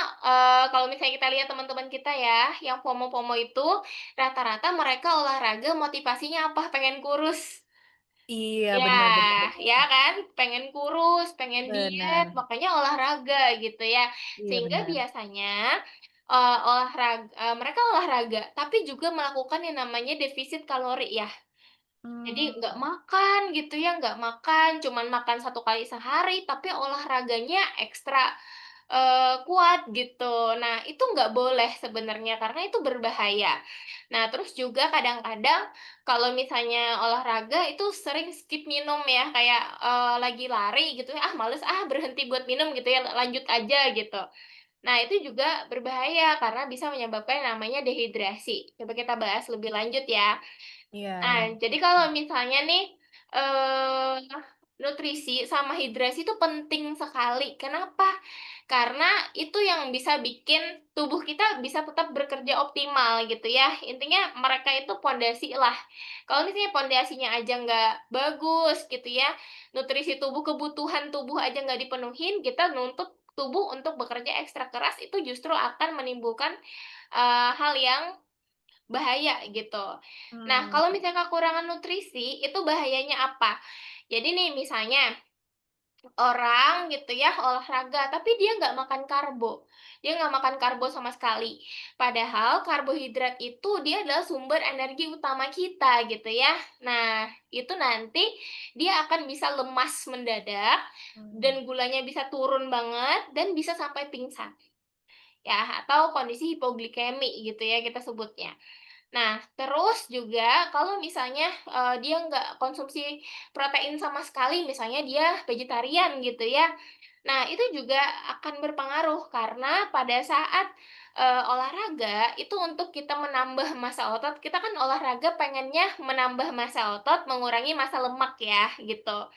kalau misalnya kita lihat teman-teman kita ya, yang FOMO-FOMO itu rata-rata mereka olahraga motivasinya apa? Pengen kurus. Iya, Ya, benar benar benar. ya kan? Pengen kurus, pengen diet, Benar, makanya olahraga gitu ya. iya Sehingga benar. biasanya, mereka olahraga, tapi juga melakukan yang namanya defisit kalori ya. Jadi nggak Mmm, makan gitu ya, nggak makan, cuman makan 1 kali sehari, tapi olahraganya ekstra, kuat gitu. Nah, itu nggak boleh sebenarnya karena itu berbahaya. Nah, terus juga kadang-kadang kalau misalnya olahraga itu sering skip minum ya, kayak, lagi lari gitu ya, "Ah, males ah, berhenti buat minum," gitu ya, lanjut aja gitu. Nah, itu juga berbahaya karena bisa menyebabkan yang namanya dehidrasi. Coba kita bahas lebih lanjut ya. iya iya. Nah, jadi kalau misalnya nih, eee, nutrisi sama hidrasi itu penting sekali. Kenapa? Karena itu yang bisa bikin tubuh kita bisa tetap bekerja optimal gitu ya. Intinya mereka itu pondasi lah. Kalau misalnya pondasinya aja nggak bagus gitu ya, nutrisi tubuh, kebutuhan tubuh aja nggak dipenuhin, kita nuntut tubuh untuk bekerja ekstra keras itu justru akan menimbulkan, hal yang bahaya gitu. Nah, Mmm, kalau misalnya kekurangan nutrisi, itu bahayanya apa? Jadi nih misalnya, orang gitu ya olahraga, tapi dia nggak makan karbo. Dia nggak makan karbo sama sekali. Padahal karbohidrat itu dia adalah sumber energi utama kita gitu ya. Nah, itu nanti dia akan bisa lemas mendadak mmm, dan gulanya bisa turun banget dan bisa sampai pingsan ya atau kondisi hipoglikemi gitu ya kita sebutnya. Nah, terus juga kalau misalnya, dia nggak konsumsi protein sama sekali, misalnya dia vegetarian gitu ya. Nah, itu juga akan berpengaruh karena pada saat, olahraga itu untuk kita menambah massa otot, kita kan olahraga pengennya menambah massa otot, mengurangi massa lemak ya, gitu.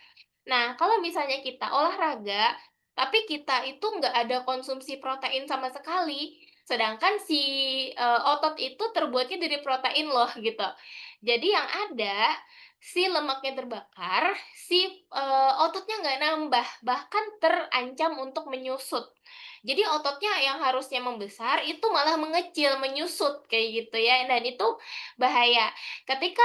Nah, kalau misalnya kita olahraga, tapi kita itu nggak ada konsumsi protein sama sekali, sedangkan si, otot itu terbuatnya dari protein loh, gitu. Jadi yang ada, si lemaknya terbakar, si, ototnya nggak nambah, bahkan terancam untuk menyusut. Jadi ototnya yang harusnya membesar, itu malah mengecil, menyusut, kayak gitu ya, dan itu bahaya. Ketika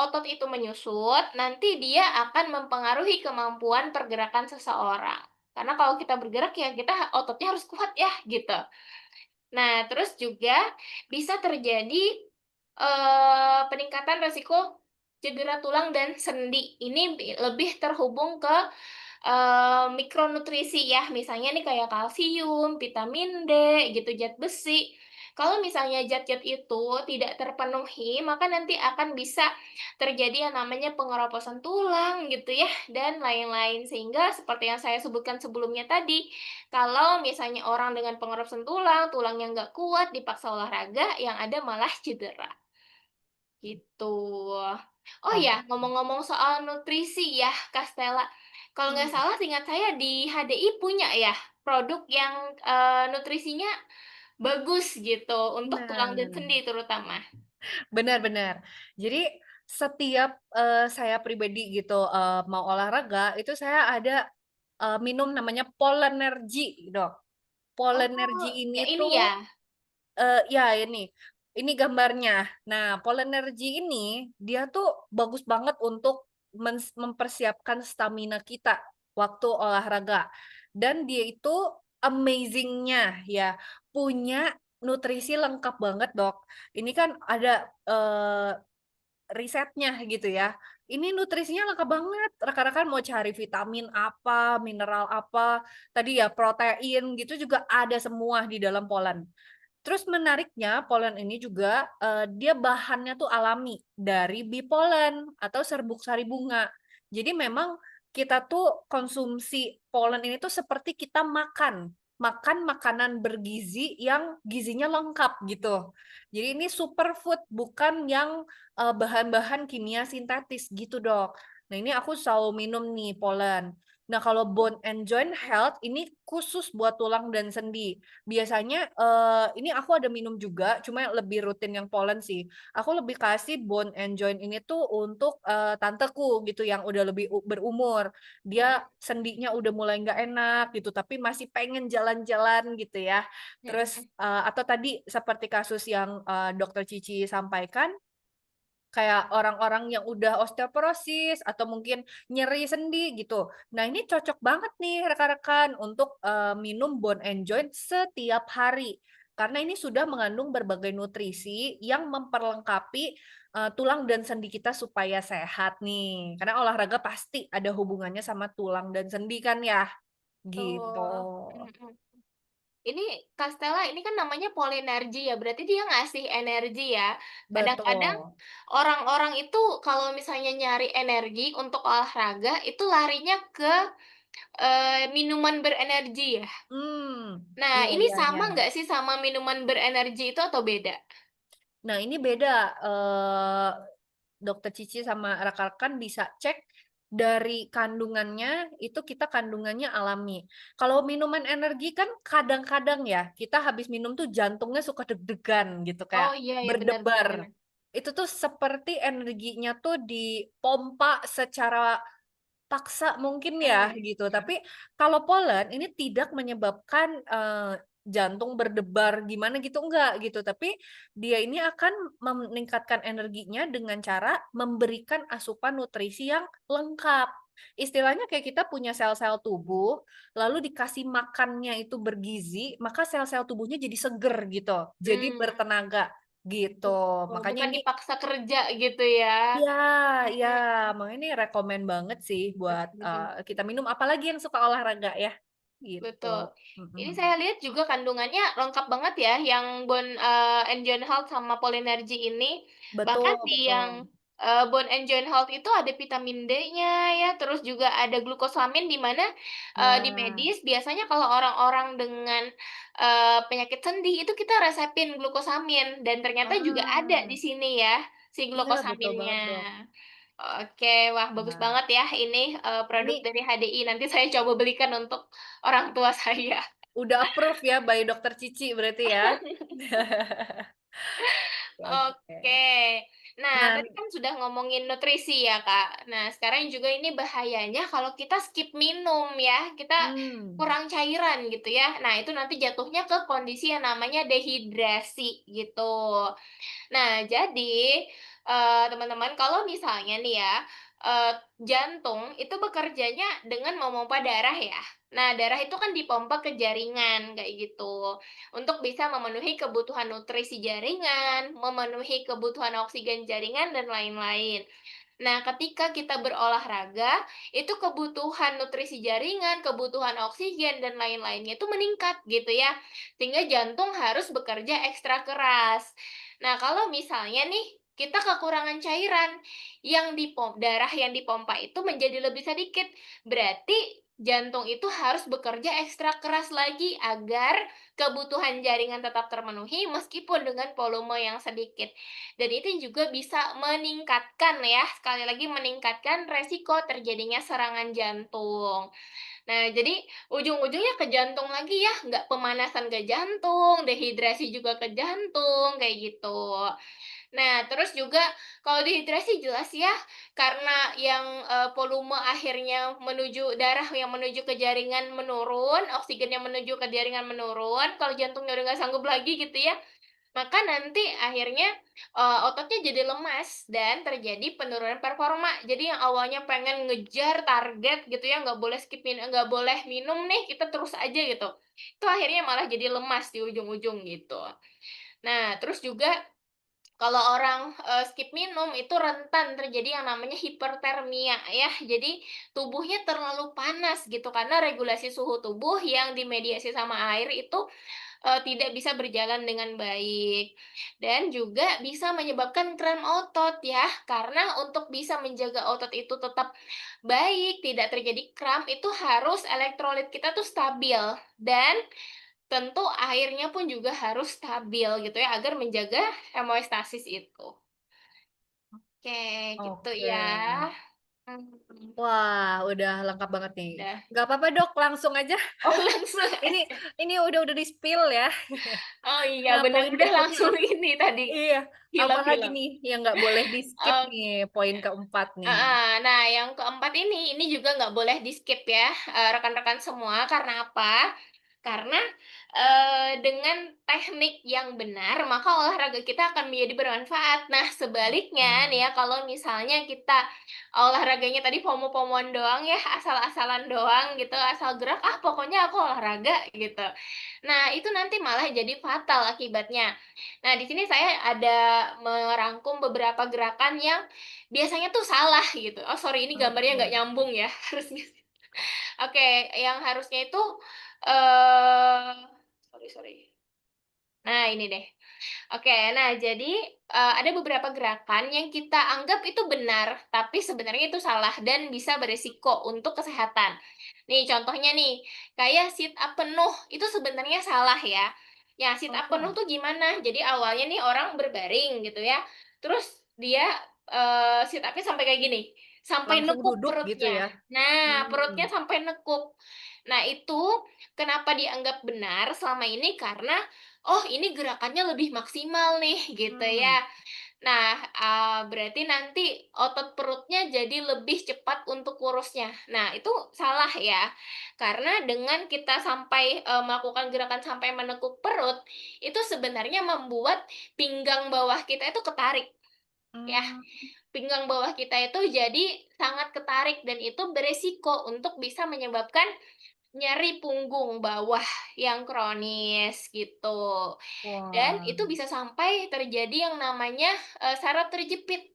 otot itu menyusut, nanti dia akan mempengaruhi kemampuan pergerakan seseorang. Karena kalau kita bergerak ya kita ototnya harus kuat ya, gitu. Nah, terus juga bisa terjadi, peningkatan resiko cedera tulang dan sendi. Ini lebih terhubung ke mikronutrisi ya, misalnya nih kayak kalsium, vitamin D gitu, zat besi. Kalau misalnya zat-zat itu tidak terpenuhi, maka nanti akan bisa terjadi yang namanya pengeroposan tulang gitu ya, dan lain-lain. Sehingga seperti yang saya sebutkan sebelumnya tadi, kalau misalnya orang dengan pengeroposan tulang, tulangnya nggak kuat, dipaksa olahraga, yang ada malah cedera, gitu. Oh oh, ya, ngomong-ngomong soal nutrisi ya, Kak Stella. Kalau nggak mmm, salah seingat saya di HDI punya ya, produk yang, nutrisinya bagus gitu, untuk tulang dan benar. sendi terutama. Benar benar. Jadi setiap saya pribadi gitu, mau olahraga itu saya ada minum namanya Polenergy, Dok. Oh, Polenergy ya ini ini tuh ya? ya ini gambarnya. Nah, Polenergy ini dia tuh bagus banget untuk mempersiapkan stamina kita waktu olahraga. Dan dia itu amazing-nya ya, punya nutrisi lengkap banget, Dok. Ini kan ada risetnya gitu ya. Ini nutrisinya lengkap banget, rekan-rekan mau cari vitamin apa, mineral apa, tadi ya protein gitu juga ada semua di dalam Polen. Terus menariknya polen ini juga dia bahannya tuh alami dari bee pollen atau serbuk sari bunga. Jadi memang kita tuh konsumsi polen ini tuh seperti kita makan makanan bergizi yang gizinya lengkap gitu. Jadi ini superfood bukan yang bahan-bahan kimia sintetis gitu, Dok. Nah ini aku selalu minum nih polen. Nah, kalau Bone and Joint Health ini khusus buat tulang dan sendi. Biasanya, ini aku ada minum juga, cuma yang lebih rutin yang Polen sih. Aku lebih kasih Bone and Joint ini tuh untuk, tanteku gitu yang udah lebih berumur. Mhm Dia sendinya udah mulai nggak enak gitu, tapi masih pengen jalan-jalan gitu ya. Terus, mhm. atau tadi seperti kasus yang, Dokter Cici sampaikan, kayak orang-orang yang udah osteoporosis atau mungkin nyeri sendi gitu. Nah, ini cocok banget nih rekan-rekan untuk, minum Bone and Joint setiap hari. Karena ini sudah mengandung berbagai nutrisi yang memperlengkapi, tulang dan sendi kita supaya sehat nih. Karena olahraga pasti ada hubungannya sama tulang dan sendi kan ya, gitu. Betul, mhm. Ini Kak Stella, ini kan namanya Polinergy ya, berarti dia ngasih energi ya. Kadang-kadang Betul. orang-orang itu kalau misalnya nyari energi untuk olahraga, itu larinya ke, minuman berenergi ya. Mmm, Nah, iya ini iya iya. sama nggak sih sama minuman berenergi itu atau beda? Nah, ini beda, Dokter Cici sama rekan-rekan bisa cek dari kandungannya, itu kita kandungannya alami. Kalau minuman energi kan kadang-kadang ya, kita habis minum tuh jantungnya suka deg-degan gitu, Oh, kayak iya ya, benar benar berdebar. benar. Itu tuh seperti energinya tuh dipompa secara paksa mungkin ya Mmm, gitu, mhm. tapi kalau Polen ini tidak menyebabkan, jantung berdebar gimana gitu, enggak gitu, tapi dia ini akan meningkatkan energinya dengan cara memberikan asupan nutrisi yang lengkap. Istilahnya kayak kita punya sel-sel tubuh, lalu dikasih makannya itu bergizi, maka sel-sel tubuhnya jadi seger gitu, jadi Mmm, bertenaga gitu. oh, Makanya bukan ini dipaksa kerja gitu ya? iya iya, Mhm, makanya ini rekomen banget sih buat, mhm mhm. kita minum, apalagi yang suka olahraga ya, gitu. Betul. Ini Mhm. saya lihat juga kandungannya lengkap banget ya, yang Bone, and Joint Health sama Polinergy ini. Betul Bahkan di betul. yang, Bone and Joint Health itu ada vitamin D-nya ya, terus juga ada glukosamin di mana, di Nah, medis biasanya kalau orang-orang dengan, penyakit sendi itu kita resepin glukosamin dan ternyata juga ada ah, di sini ya, si iya betul banget glukosaminnya. dong. Oke, wah bagus Nah, banget ya ini, produk ini dari HDI, nanti saya coba belikan untuk orang tua saya. udah approve ya by Dokter Cici berarti ya? Oke. Oke. Nah, Nah tadi kan sudah ngomongin nutrisi ya, Kak. Nah, sekarang juga ini bahayanya kalau kita skip minum ya, kita mmm, kurang cairan gitu ya. Nah, itu nanti jatuhnya ke kondisi yang namanya dehidrasi gitu. Nah, jadi, teman-teman kalau misalnya nih ya, eee, jantung itu bekerjanya dengan memompa darah ya. Nah, darah itu kan dipompa ke jaringan kayak gitu, untuk bisa memenuhi kebutuhan nutrisi jaringan, memenuhi kebutuhan oksigen jaringan, dan lain-lain. Nah, ketika kita berolahraga, itu kebutuhan nutrisi jaringan, kebutuhan oksigen, dan lain-lainnya itu meningkat gitu ya, sehingga jantung harus bekerja ekstra keras. Nah, kalau misalnya nih, kita kekurangan cairan, darah yang dipompa itu menjadi lebih sedikit, berarti jantung itu harus bekerja ekstra keras lagi agar kebutuhan jaringan tetap termenuhi meskipun dengan volume yang sedikit. Dan itu juga bisa meningkatkan ya, sekali lagi meningkatkan resiko terjadinya serangan jantung. Nah, jadi ujung-ujungnya ke jantung lagi ya, nggak pemanasan ke jantung, dehidrasi juga ke jantung, kayak gitu. Nah, terus juga kalau dehidrasi jelas ya, karena yang, volume akhirnya menuju darah yang menuju ke jaringan menurun, oksigen yang menuju ke jaringan menurun, kalau jantungnya udah nggak sanggup lagi gitu ya, maka nanti akhirnya, ototnya jadi lemas dan terjadi penurunan performa. Jadi yang awalnya pengen ngejar target gitu ya, nggak boleh minum nih, kita terus aja gitu. Itu akhirnya malah jadi lemas di ujung-ujung gitu. Nah, terus juga kalau orang, skip minum itu rentan terjadi yang namanya hipertermia ya. Jadi tubuhnya terlalu panas gitu karena regulasi suhu tubuh yang dimediasi sama air itu, tidak bisa berjalan dengan baik. Dan juga bisa menyebabkan kram otot ya, karena untuk bisa menjaga otot itu tetap baik, tidak terjadi kram, itu harus elektrolit kita tuh stabil dan tentu airnya pun juga harus stabil gitu ya, agar menjaga hemostasis itu. Oke, gitu oke. ya. Mhm, Wah, udah lengkap banget nih. udah. Nggak apa-apa Dok, langsung aja. Oh, langsung Ini aja. ini udah di-spill ya. Oh, iya Nah, bener, poin udah berikutnya langsung ini tadi, iya, apalagi hilang-hilang. nih yang nggak boleh di-skip Eee nih, poin keempat nih? Heeh. Nah, yang keempat ini juga nggak boleh di-skip ya, rekan-rekan semua. Karena apa? Karena, dengan teknik yang benar, maka olahraga kita akan menjadi bermanfaat. Nah, sebaliknya Oke. nih ya, kalau misalnya kita olahraganya tadi FOMO-FOMO-an doang ya, asal-asalan doang gitu, asal gerak, "Ah, pokoknya aku olahraga," gitu. Nah, itu nanti malah jadi fatal akibatnya. Nah, di sini saya ada merangkum beberapa gerakan yang biasanya tuh salah gitu. Oh, sorry, ini gambarnya nggak Oke. nyambung ya, harusnya oke, yang harusnya itu, eee, sorry sorry. Nah, ini deh. Oke, nah jadi, ada beberapa gerakan yang kita anggap itu benar, tapi sebenarnya itu salah dan bisa beresiko untuk kesehatan. Nih, contohnya nih, kayak sit up penuh, itu sebenarnya salah ya. Ya, sit up penuh Oh, tuh gimana? Jadi awalnya nih orang berbaring gitu ya, terus dia, sit up-nya sampai kayak gini, sampai langsung nekuk duduk gitu perutnya. ya? Nah, perutnya Mmm, sampai nekuk. Nah, itu kenapa dianggap benar selama ini, karena oh, ini gerakannya lebih maksimal nih, gitu mmm, ya. Nah, berarti nanti otot perutnya jadi lebih cepat untuk kurusnya. Nah, itu salah ya. Karena dengan kita sampai, melakukan gerakan sampai menekuk perut, itu sebenarnya membuat pinggang bawah kita itu ketarik, ya. mmm, Pinggang bawah kita itu jadi sangat ketarik dan itu beresiko untuk bisa menyebabkan nyeri punggung bawah yang kronis, gitu. Dan wah, itu bisa sampai terjadi yang namanya, saraf terjepit.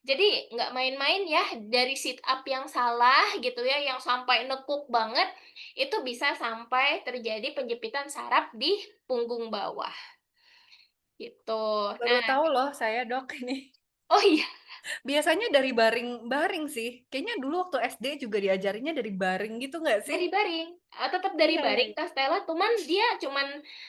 Jadi nggak main-main ya, dari sit up yang salah gitu ya, yang sampai nekuk banget, itu bisa sampai terjadi penjepitan saraf di punggung bawah, gitu. baru Nah tahu loh saya Dok ini. oh iya, Biasanya dari baring-baring sih, kayaknya dulu waktu SD juga diajarinnya dari baring gitu nggak sih? dari baring, tetep dari Iya iya baring iya, Kak Stella, cuman dia cuman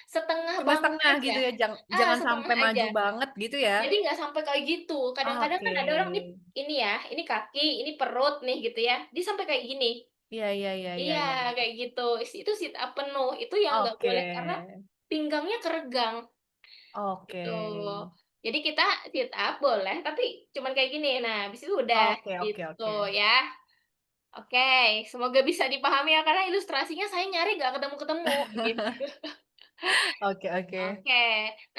setengah bangun setengah-setengah aja. gitu ya, jangan Setengah sampai maju aja. banget gitu ya? Jadi nggak sampai kayak gitu. Kadang-kadang Oke. kan ada orang nih, ini ya, ini kaki, ini perut nih gitu ya, dia sampai kayak gini. Iya iya iya iya Iya, iya. kayak gitu. Itu sit up penuh, itu yang nggak Oke. boleh karena pinggangnya keregang, Oke. gitu. Jadi kita sit up boleh, tapi cuman kayak gini. Nah, habis itu udah, Oke oke gitu oke. ya. Oke, semoga bisa dipahami ya, karena ilustrasinya saya nyari nggak ketemu-ketemu, gitu. Oke oke. Oke.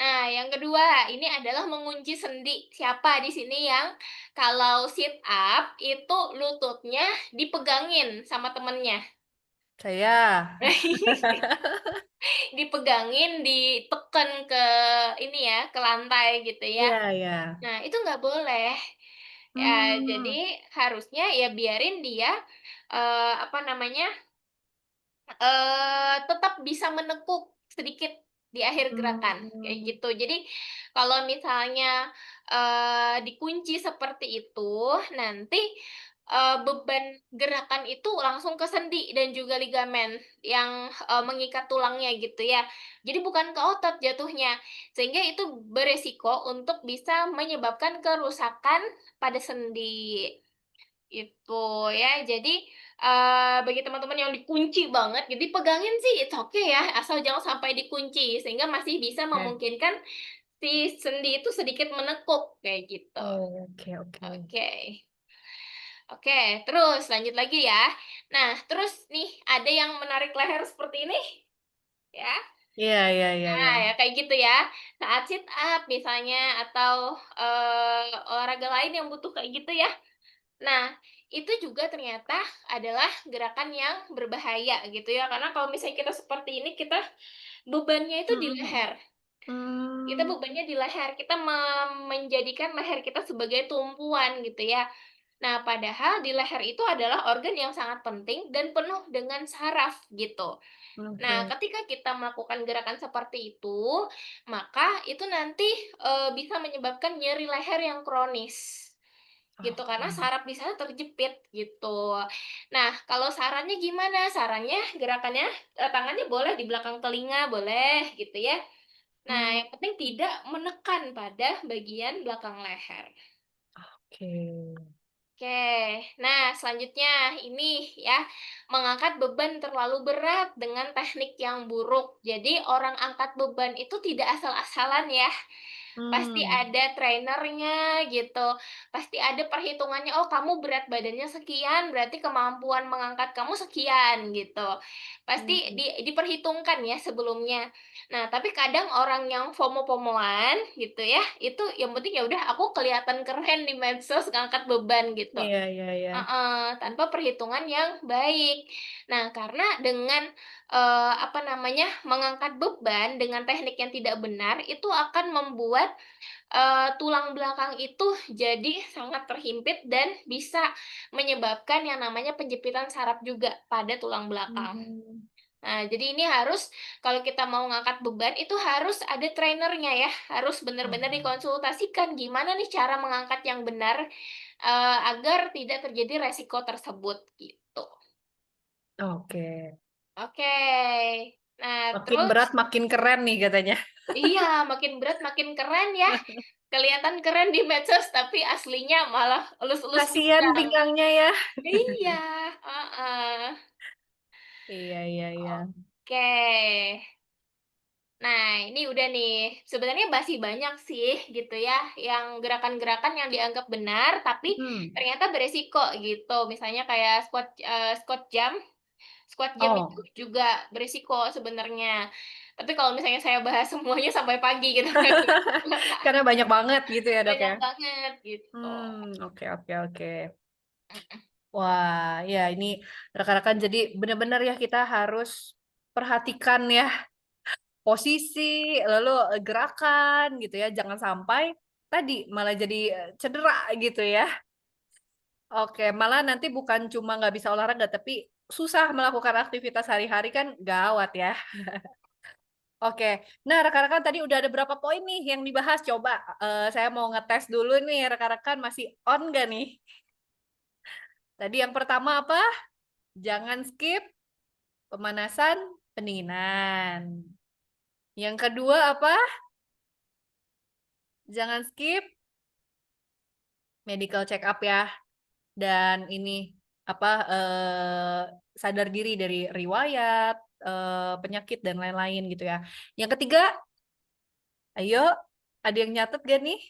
Nah, yang kedua, ini adalah mengunci sendi. Siapa di sini yang kalau sit up itu lututnya dipegangin sama temennya? Saya. Dipegangin, ditekan ke ini ya, ke lantai gitu ya. Iya iya. Nah, itu nggak boleh. Ya, Mmm, jadi harusnya ya biarin dia, apa namanya, tetap bisa menekuk sedikit di akhir gerakan, kayak mmm, gitu. Jadi kalau misalnya, dikunci seperti itu, nanti, beban gerakan itu langsung ke sendi dan juga ligamen yang, mengikat tulangnya gitu ya. Jadi bukan ke otot jatuhnya, sehingga itu beresiko untuk bisa menyebabkan kerusakan pada sendi. Itu ya. Jadi, bagi teman-teman yang dikunci banget, jadi pegangin sih it's okay ya, asal jangan sampai dikunci, sehingga masih bisa oke. memungkinkan si sendi itu sedikit menekuk, kayak gitu. Oke oke. Oke. Oke, terus lanjut lagi ya. Nah, terus nih ada yang menarik leher seperti ini, ya. Iya iya iya iya. Nah, ya kayak gitu ya. Saat sit up misalnya atau, olahraga lain yang butuh kayak gitu ya. Nah, itu juga ternyata adalah gerakan yang berbahaya gitu ya, karena kalau misalnya kita seperti ini, kita bebannya itu di Mhm mhm. leher. Kita Mmm, bebannya di leher, kita menjadikan leher kita sebagai tumpuan gitu ya. Nah, padahal di leher itu adalah organ yang sangat penting dan penuh dengan saraf gitu. Nah, oke. ketika kita melakukan gerakan seperti itu, maka itu nanti, bisa menyebabkan nyeri leher yang kronis. Gitu, karena Oke. saraf di sana terjepit, gitu. Nah, kalau sarannya gimana? Sarannya gerakannya, tangannya boleh di belakang telinga, boleh, gitu ya. Nah, Mmm, yang penting tidak menekan pada bagian belakang leher. oke. Oke, nah selanjutnya ini ya, mengangkat beban terlalu berat dengan teknik yang buruk. Jadi orang angkat beban itu tidak asal-asalan ya. Pasti Hmm, ada trainernya gitu, pasti ada perhitungannya, "Oh kamu berat badannya sekian, berarti kemampuan mengangkat kamu sekian," gitu. Pasti hmm, diperhitungkan ya sebelumnya. Nah, tapi kadang orang yang FOMO-FOMO-an gitu ya, itu yang penting ya udah aku kelihatan keren di medsos ngangkat beban gitu. iya, iya, iya. Heeh, tanpa perhitungan yang baik. Nah, karena dengan, apa namanya, mengangkat beban dengan teknik yang tidak benar, itu akan membuat, tulang belakang itu jadi sangat terhimpit dan bisa menyebabkan yang namanya penjepitan saraf juga pada tulang belakang. Hmm, Nah, jadi ini harus kalau kita mau ngangkat beban itu harus ada trainernya ya, harus benar-benar oh, dikonsultasikan gimana nih cara mengangkat yang benar, agar tidak terjadi resiko tersebut, gitu. oke. Oke. Nah, Makin terus berat makin keren nih katanya. iya, makin berat makin keren ya, kelihatan keren di medsos tapi aslinya malah elus-elus Kasihan pinggang. pinggangnya ya. Iya, heeh. Iya, iya, iya. Oke. Nah, ini udah nih, sebenarnya masih banyak sih gitu ya, yang gerakan-gerakan yang dianggap benar, tapi Hmm. ternyata beresiko gitu. Misalnya kayak squat jam itu Oh, juga beresiko sebenarnya. Tapi kalau misalnya saya bahas semuanya sampai pagi gitu, karena banyak banget gitu ya, Dok, banyak ya? banget gitu. Oke, oke, oke. Wah, ya ini rekan-rekan jadi benar-benar ya kita harus perhatikan ya posisi, lalu, gerakan gitu ya, jangan sampai tadi malah jadi, cedera gitu ya. Oke, malah nanti bukan cuma nggak bisa olahraga, tapi susah melakukan aktivitas sehari-hari kan gawat ya. Oke, nah rekan-rekan tadi udah ada berapa poin nih yang dibahas? Coba, saya mau ngetes dulu nih rekan-rekan masih on nggak nih? Tadi yang pertama apa? Jangan skip pemanasan, pendinginan. Yang kedua apa? Jangan skip medical check up ya. Dan ini apa, sadar diri dari riwayat, penyakit dan lain-lain gitu ya. Yang ketiga, ayo ada yang nyatet gak nih?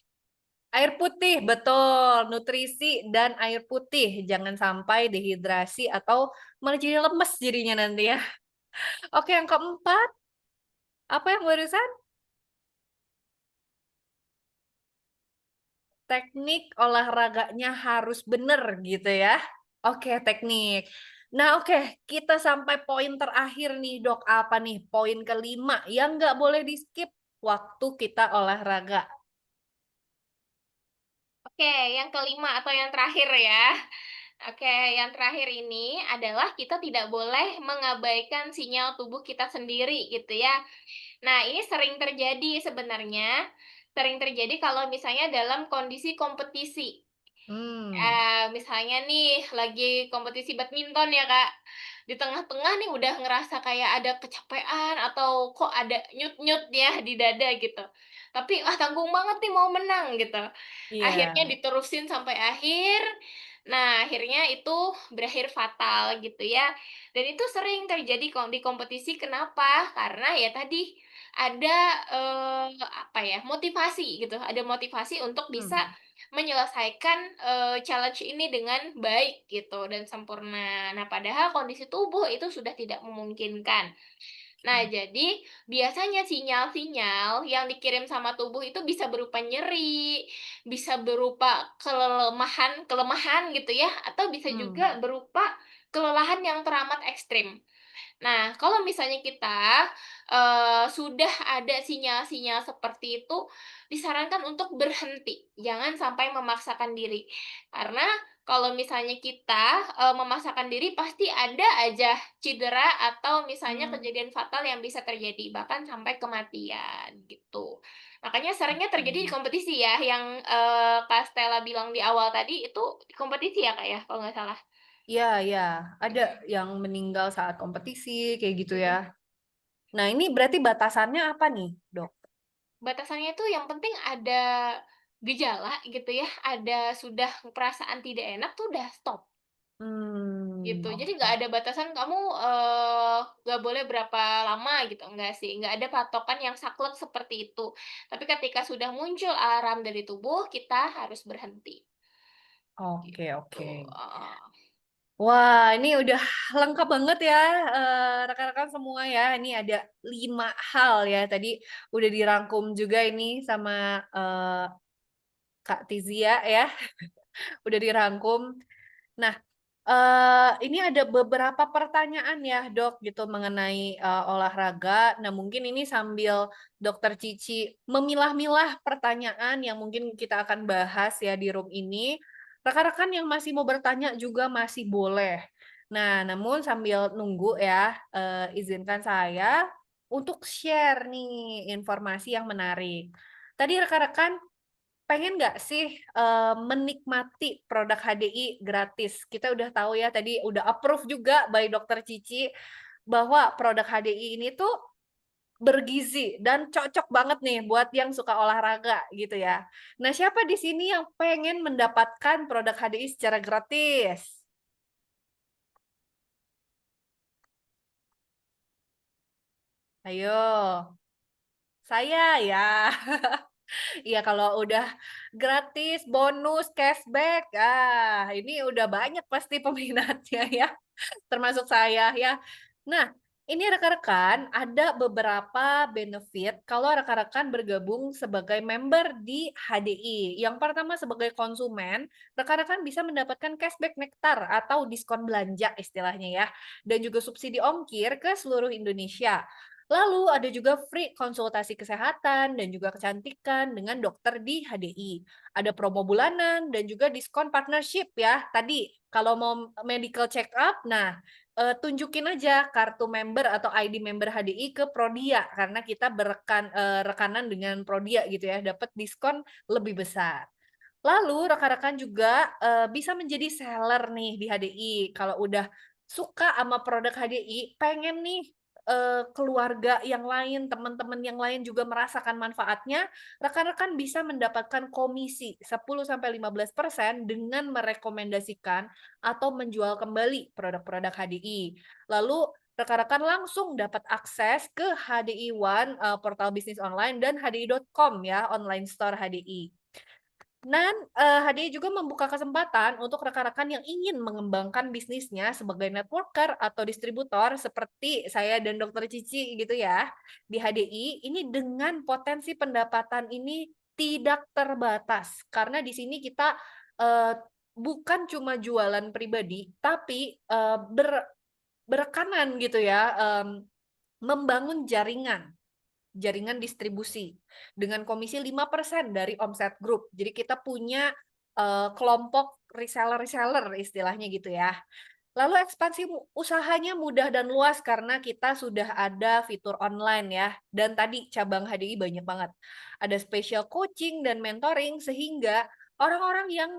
Air putih, betul, nutrisi dan air putih, jangan sampai dehidrasi atau malah jadi lemes jadinya nanti ya. Oke, yang keempat, apa yang barusan? Teknik olahraganya harus bener gitu ya. Oke, teknik. Nah, oke, kita sampai poin terakhir nih, Dok. Apa nih? Poin kelima yang nggak boleh di-skip waktu kita olahraga. Oke, yang kelima atau yang terakhir ya. Oke, yang terakhir ini adalah kita tidak boleh mengabaikan sinyal tubuh kita sendiri gitu ya. Nah, ini sering terjadi sebenarnya, sering terjadi kalau misalnya dalam kondisi kompetisi. Hmm, Misalnya nih lagi kompetisi badminton ya, Kak, di tengah-tengah nih udah ngerasa kayak ada kecapean atau kok ada nyut-nyut ya di dada gitu. Tapi, "Ah, tanggung banget nih mau menang," gitu. Akhirnya iya. diterusin sampai akhir, nah akhirnya itu berakhir fatal gitu ya. Dan itu sering terjadi di kompetisi, kenapa? Karena ya tadi ada, apa ya, motivasi gitu, ada motivasi untuk bisa Hmm, menyelesaikan, challenge ini dengan baik gitu dan sempurna. Nah, padahal kondisi tubuh itu sudah tidak memungkinkan. Nah, jadi biasanya sinyal-sinyal yang dikirim sama tubuh itu bisa berupa nyeri, bisa berupa kelemahan kelemahan gitu ya, atau bisa hmm, juga berupa kelelahan yang teramat ekstrim. Nah, kalau misalnya kita, sudah ada sinyal-sinyal seperti itu, disarankan untuk berhenti, jangan sampai memaksakan diri. Karena kalau misalnya kita, memaksakan diri pasti ada aja cedera atau misalnya hmm, kejadian fatal yang bisa terjadi, bahkan sampai kematian, gitu. Makanya seringnya terjadi di oke. kompetisi ya, yang, Kak Stella bilang di awal tadi, itu di kompetisi ya, Kak, ya, kalau nggak salah? Iya, iya, ada Mhm, yang meninggal saat kompetisi kayak gitu ya. mhm. Nah, ini berarti batasannya apa nih, Dok? Batasannya itu yang penting ada gejala gitu ya, ada sudah perasaan tidak enak tuh udah stop. Gitu, jadi Oke. nggak ada batasan kamu, nggak boleh berapa lama gitu, enggak sih, nggak ada patokan yang saklek seperti itu. Tapi ketika sudah muncul alarm dari tubuh, kita harus berhenti, Oke gitu, oke. heeh. Wah, ini udah lengkap banget ya, rekan-rekan semua ya. Ini ada 5 hal ya, tadi udah dirangkum juga ini sama, Kak Tizia ya, udah dirangkum. Nah, ini ada beberapa pertanyaan ya, Dok, gitu mengenai, olahraga. Nah, mungkin ini sambil Dokter Cici memilah-milah pertanyaan yang mungkin kita akan bahas ya di room ini, rekan-rekan yang masih mau bertanya juga masih boleh. Nah, namun sambil nunggu ya, izinkan saya untuk share nih informasi yang menarik. Tadi rekan-rekan pengen nggak sih, menikmati produk HDI gratis? Kita udah tahu ya tadi udah approve juga by Dokter Cici, bahwa produk HDI ini tuh bergizi dan cocok banget nih buat yang suka olahraga gitu ya. Nah, siapa di sini yang pengen mendapatkan produk HDI secara gratis? Ayo, saya ya. Iya, kalau udah gratis, bonus, cashback, ini udah banyak pasti peminatnya ya. Termasuk saya ya. Nah, ini rekan-rekan ada beberapa benefit kalau rekan-rekan bergabung sebagai member di HDI. Yang pertama sebagai konsumen, rekan-rekan bisa mendapatkan cashback nektar atau diskon belanja istilahnya ya. Dan juga subsidi ongkir ke seluruh Indonesia. Lalu ada juga free konsultasi kesehatan dan juga kecantikan dengan dokter di HDI. Ada promo bulanan dan juga diskon partnership ya. Tadi kalau mau medical check up, nah tunjukin aja kartu member atau ID member HDI ke Prodia karena kita rekanan dengan Prodia gitu ya, dapat diskon lebih besar. Lalu rekan-rekan juga, bisa menjadi seller nih di HDI. Kalau udah suka sama produk HDI, pengen nih, keluarga yang lain, teman-teman yang lain juga merasakan manfaatnya, rekan-rekan bisa mendapatkan komisi 10-15% dengan merekomendasikan atau menjual kembali produk-produk HDI. Lalu rekan-rekan langsung dapat akses ke HDI One, portal bisnis online dan hdi.com ya, online store HDI. Dan, HDI juga membuka kesempatan untuk rekan-rekan yang ingin mengembangkan bisnisnya sebagai networker atau distributor seperti saya dan Dokter Cici gitu ya. Di HDI ini dengan potensi pendapatan ini tidak terbatas, karena di sini kita, bukan cuma jualan pribadi, tapi, berekanan gitu ya, membangun jaringan distribusi dengan komisi 5% dari omset grup. Jadi kita punya, kelompok reseller-reseller istilahnya gitu ya. Lalu ekspansi usahanya mudah dan luas karena kita sudah ada fitur online ya, dan tadi cabang HDI banyak banget. Ada special coaching dan mentoring sehingga orang-orang yang,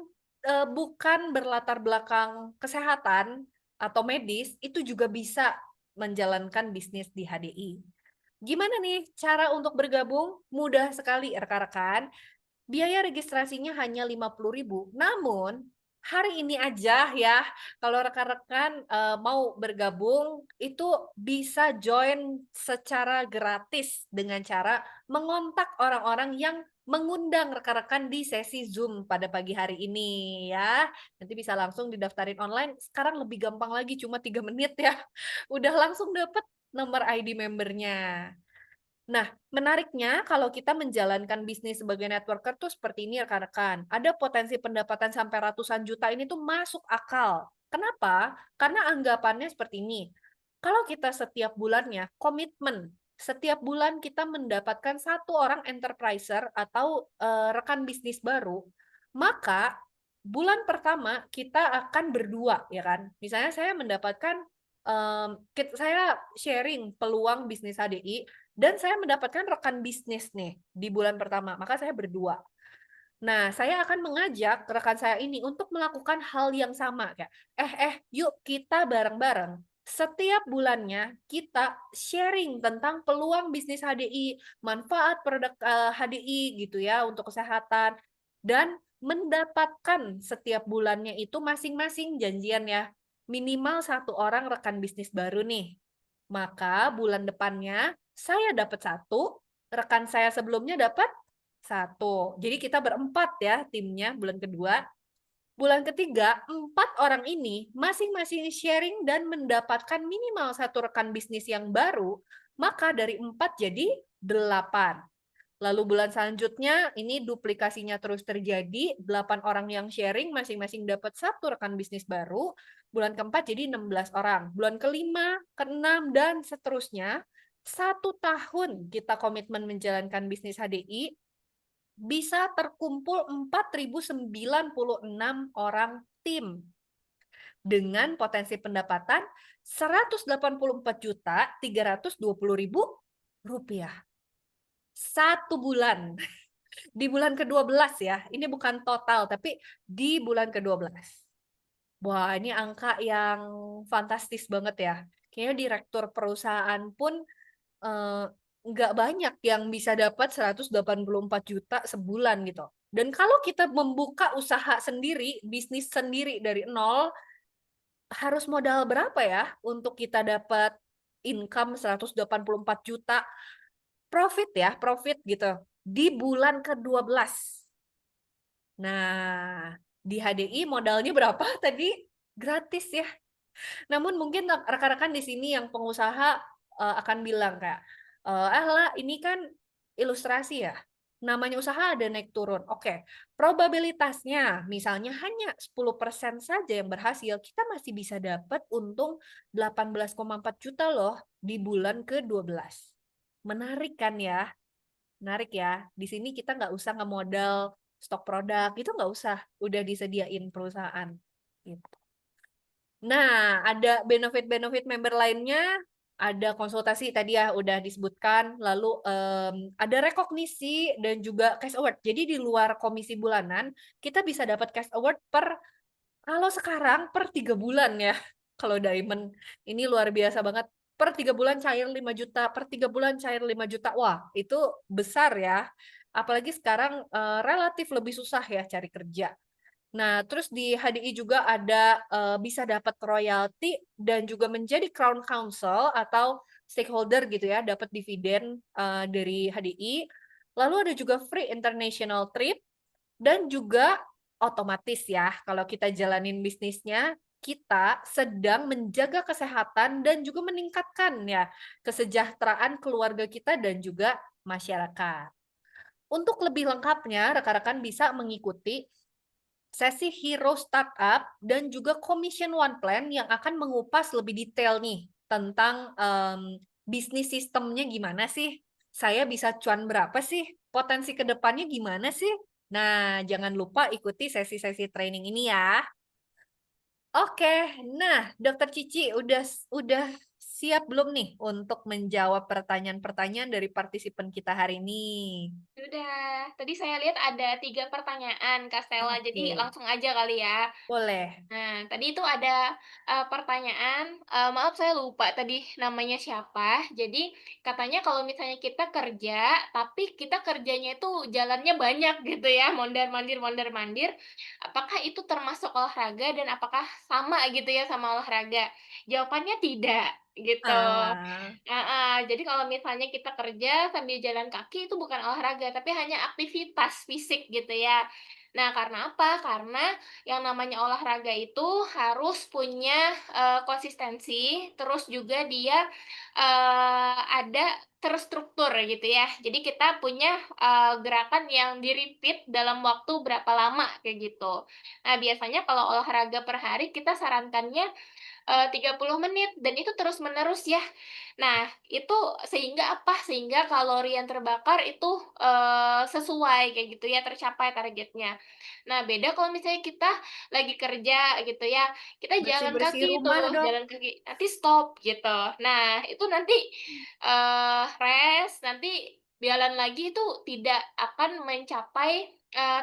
bukan berlatar belakang kesehatan atau medis, itu juga bisa menjalankan bisnis di HDI. Gimana nih cara untuk bergabung? Mudah sekali rekan-rekan. Biaya registrasinya hanya 50.000. Namun, hari ini aja ya, kalau rekan-rekan, mau bergabung, itu bisa join secara gratis dengan cara mengontak orang-orang yang mengundang rekan-rekan di sesi Zoom pada pagi hari ini ya. Nanti bisa langsung didaftarin online, sekarang lebih gampang lagi cuma 3 menit ya, udah langsung dapet nomor ID membernya. Nah, menariknya kalau kita menjalankan bisnis sebagai networker tuh seperti ini rekan-rekan. Ada potensi pendapatan sampai ratusan juta ini tuh masuk akal. Kenapa? Karena anggapannya seperti ini. Kalau kita setiap bulannya komitmen, setiap bulan kita mendapatkan satu orang enterpriser atau rekan bisnis baru, maka bulan pertama kita akan berdua, ya kan? Misalnya saya mendapatkan saya sharing peluang bisnis HDI dan saya mendapatkan rekan bisnis nih di bulan pertama, maka saya berdua. Nah, saya akan mengajak rekan saya ini untuk melakukan hal yang sama kayak, yuk kita bareng-bareng setiap bulannya kita sharing tentang peluang bisnis HDI, manfaat produk HDI gitu ya untuk kesehatan. dan mendapatkan setiap bulannya itu masing-masing janjian ya, minimal satu orang rekan bisnis baru nih. Maka bulan depannya saya dapat satu, rekan saya sebelumnya dapat satu. Jadi kita berempat ya timnya bulan kedua. Bulan ketiga, 4 orang ini masing-masing sharing dan mendapatkan minimal satu rekan bisnis yang baru, maka dari 4 jadi 8. Lalu bulan selanjutnya ini duplikasinya terus terjadi, 8 orang yang sharing masing-masing dapat satu rekan bisnis baru, bulan keempat jadi 16 orang. Bulan kelima, keenam, dan seterusnya, 1 tahun kita komitmen menjalankan bisnis HDI, bisa terkumpul 4.096 orang tim dengan potensi pendapatan Rp184.320.000 satu bulan. Di bulan ke-12 ya, ini bukan total, tapi di bulan ke-12. Wah, ini angka yang fantastis banget ya. Kayaknya direktur perusahaan pun Eee, nggak banyak yang bisa dapat 184 juta sebulan gitu. Dan kalau kita membuka usaha sendiri, bisnis sendiri dari nol, harus modal berapa ya untuk kita dapat income 184 juta profit ya, profit gitu, di bulan ke-12. Nah, di HDI modalnya berapa tadi? Gratis ya. Namun mungkin rekan-rekan di sini yang pengusaha, akan bilang kayak, "Alah ini kan ilustrasi ya, namanya usaha ada naik turun." Oke, probabilitasnya misalnya hanya 10% saja yang berhasil, kita masih bisa dapat untung 18,4 juta loh di bulan ke-12. Menarik kan ya? Menarik ya. Di sini kita nggak usah ngemodal stok produk, itu nggak usah, udah disediain perusahaan, gitu. Nah, ada benefit-benefit member lainnya, ada konsultasi tadi ya udah disebutkan, lalu, ada rekognisi dan juga cash award. Jadi di luar komisi bulanan, kita bisa dapat cash award kalau sekarang per 3 bulan ya. Kalau Diamond ini luar biasa banget, per 3 bulan cair 5 juta, per 3 bulan cair 5 juta. Wah, itu besar ya. Apalagi sekarang, relatif lebih susah ya cari kerja. Nah, terus di HDI juga ada, bisa dapat royalti dan juga menjadi crown counsel atau stakeholder gitu ya, dapat dividen, dari HDI. Lalu ada juga free international trip dan juga otomatis ya, kalau kita jalanin bisnisnya, kita sedang menjaga kesehatan dan juga meningkatkan ya, kesejahteraan keluarga kita dan juga masyarakat. Untuk lebih lengkapnya, rekan-rekan bisa mengikuti sesi Hero Startup dan juga Commission One Plan yang akan mengupas lebih detail nih tentang, bisnis sistemnya gimana sih, saya bisa cuan berapa sih, potensi ke depannya gimana sih. Nah, jangan lupa ikuti sesi-sesi training ini ya. Oke, nah Dokter Cici udah siap belum nih untuk menjawab pertanyaan-pertanyaan dari partisipan kita hari ini? Sudah, tadi saya lihat ada 3 pertanyaan, Kak Stella, jadi Oke, langsung aja kali ya. boleh. Nah, tadi itu ada, pertanyaan, maaf saya lupa tadi namanya siapa. Jadi katanya kalau misalnya kita kerja, tapi kita kerjanya itu jalannya banyak gitu ya, mondar-mandir, apakah itu termasuk olahraga dan apakah sama gitu ya sama olahraga? Jawabannya tidak, gitu. Ah, Heeh, jadi kalau misalnya kita kerja sambil jalan kaki itu bukan olahraga, tapi hanya aktivitas fisik gitu ya. Nah, karena apa? Karena yang namanya olahraga itu harus punya, konsistensi, terus juga dia, ada terstruktur gitu ya. Jadi kita punya, gerakan yang di-repeat dalam waktu berapa lama, kayak gitu. Nah, biasanya kalau olahraga per hari kita sarankannya 30 menit dan itu terus-menerus ya. Nah, itu sehingga apa, sehingga kalori yang terbakar itu, sesuai kayak gitu ya, tercapai targetnya. Nah, beda kalau misalnya kita lagi kerja gitu ya, kita jalan bersih-bersih kaki rumah tuh, dong. jalan kaki, nanti stop gitu. Nah, itu nanti, rest, nanti jalan lagi itu tidak akan mencapai,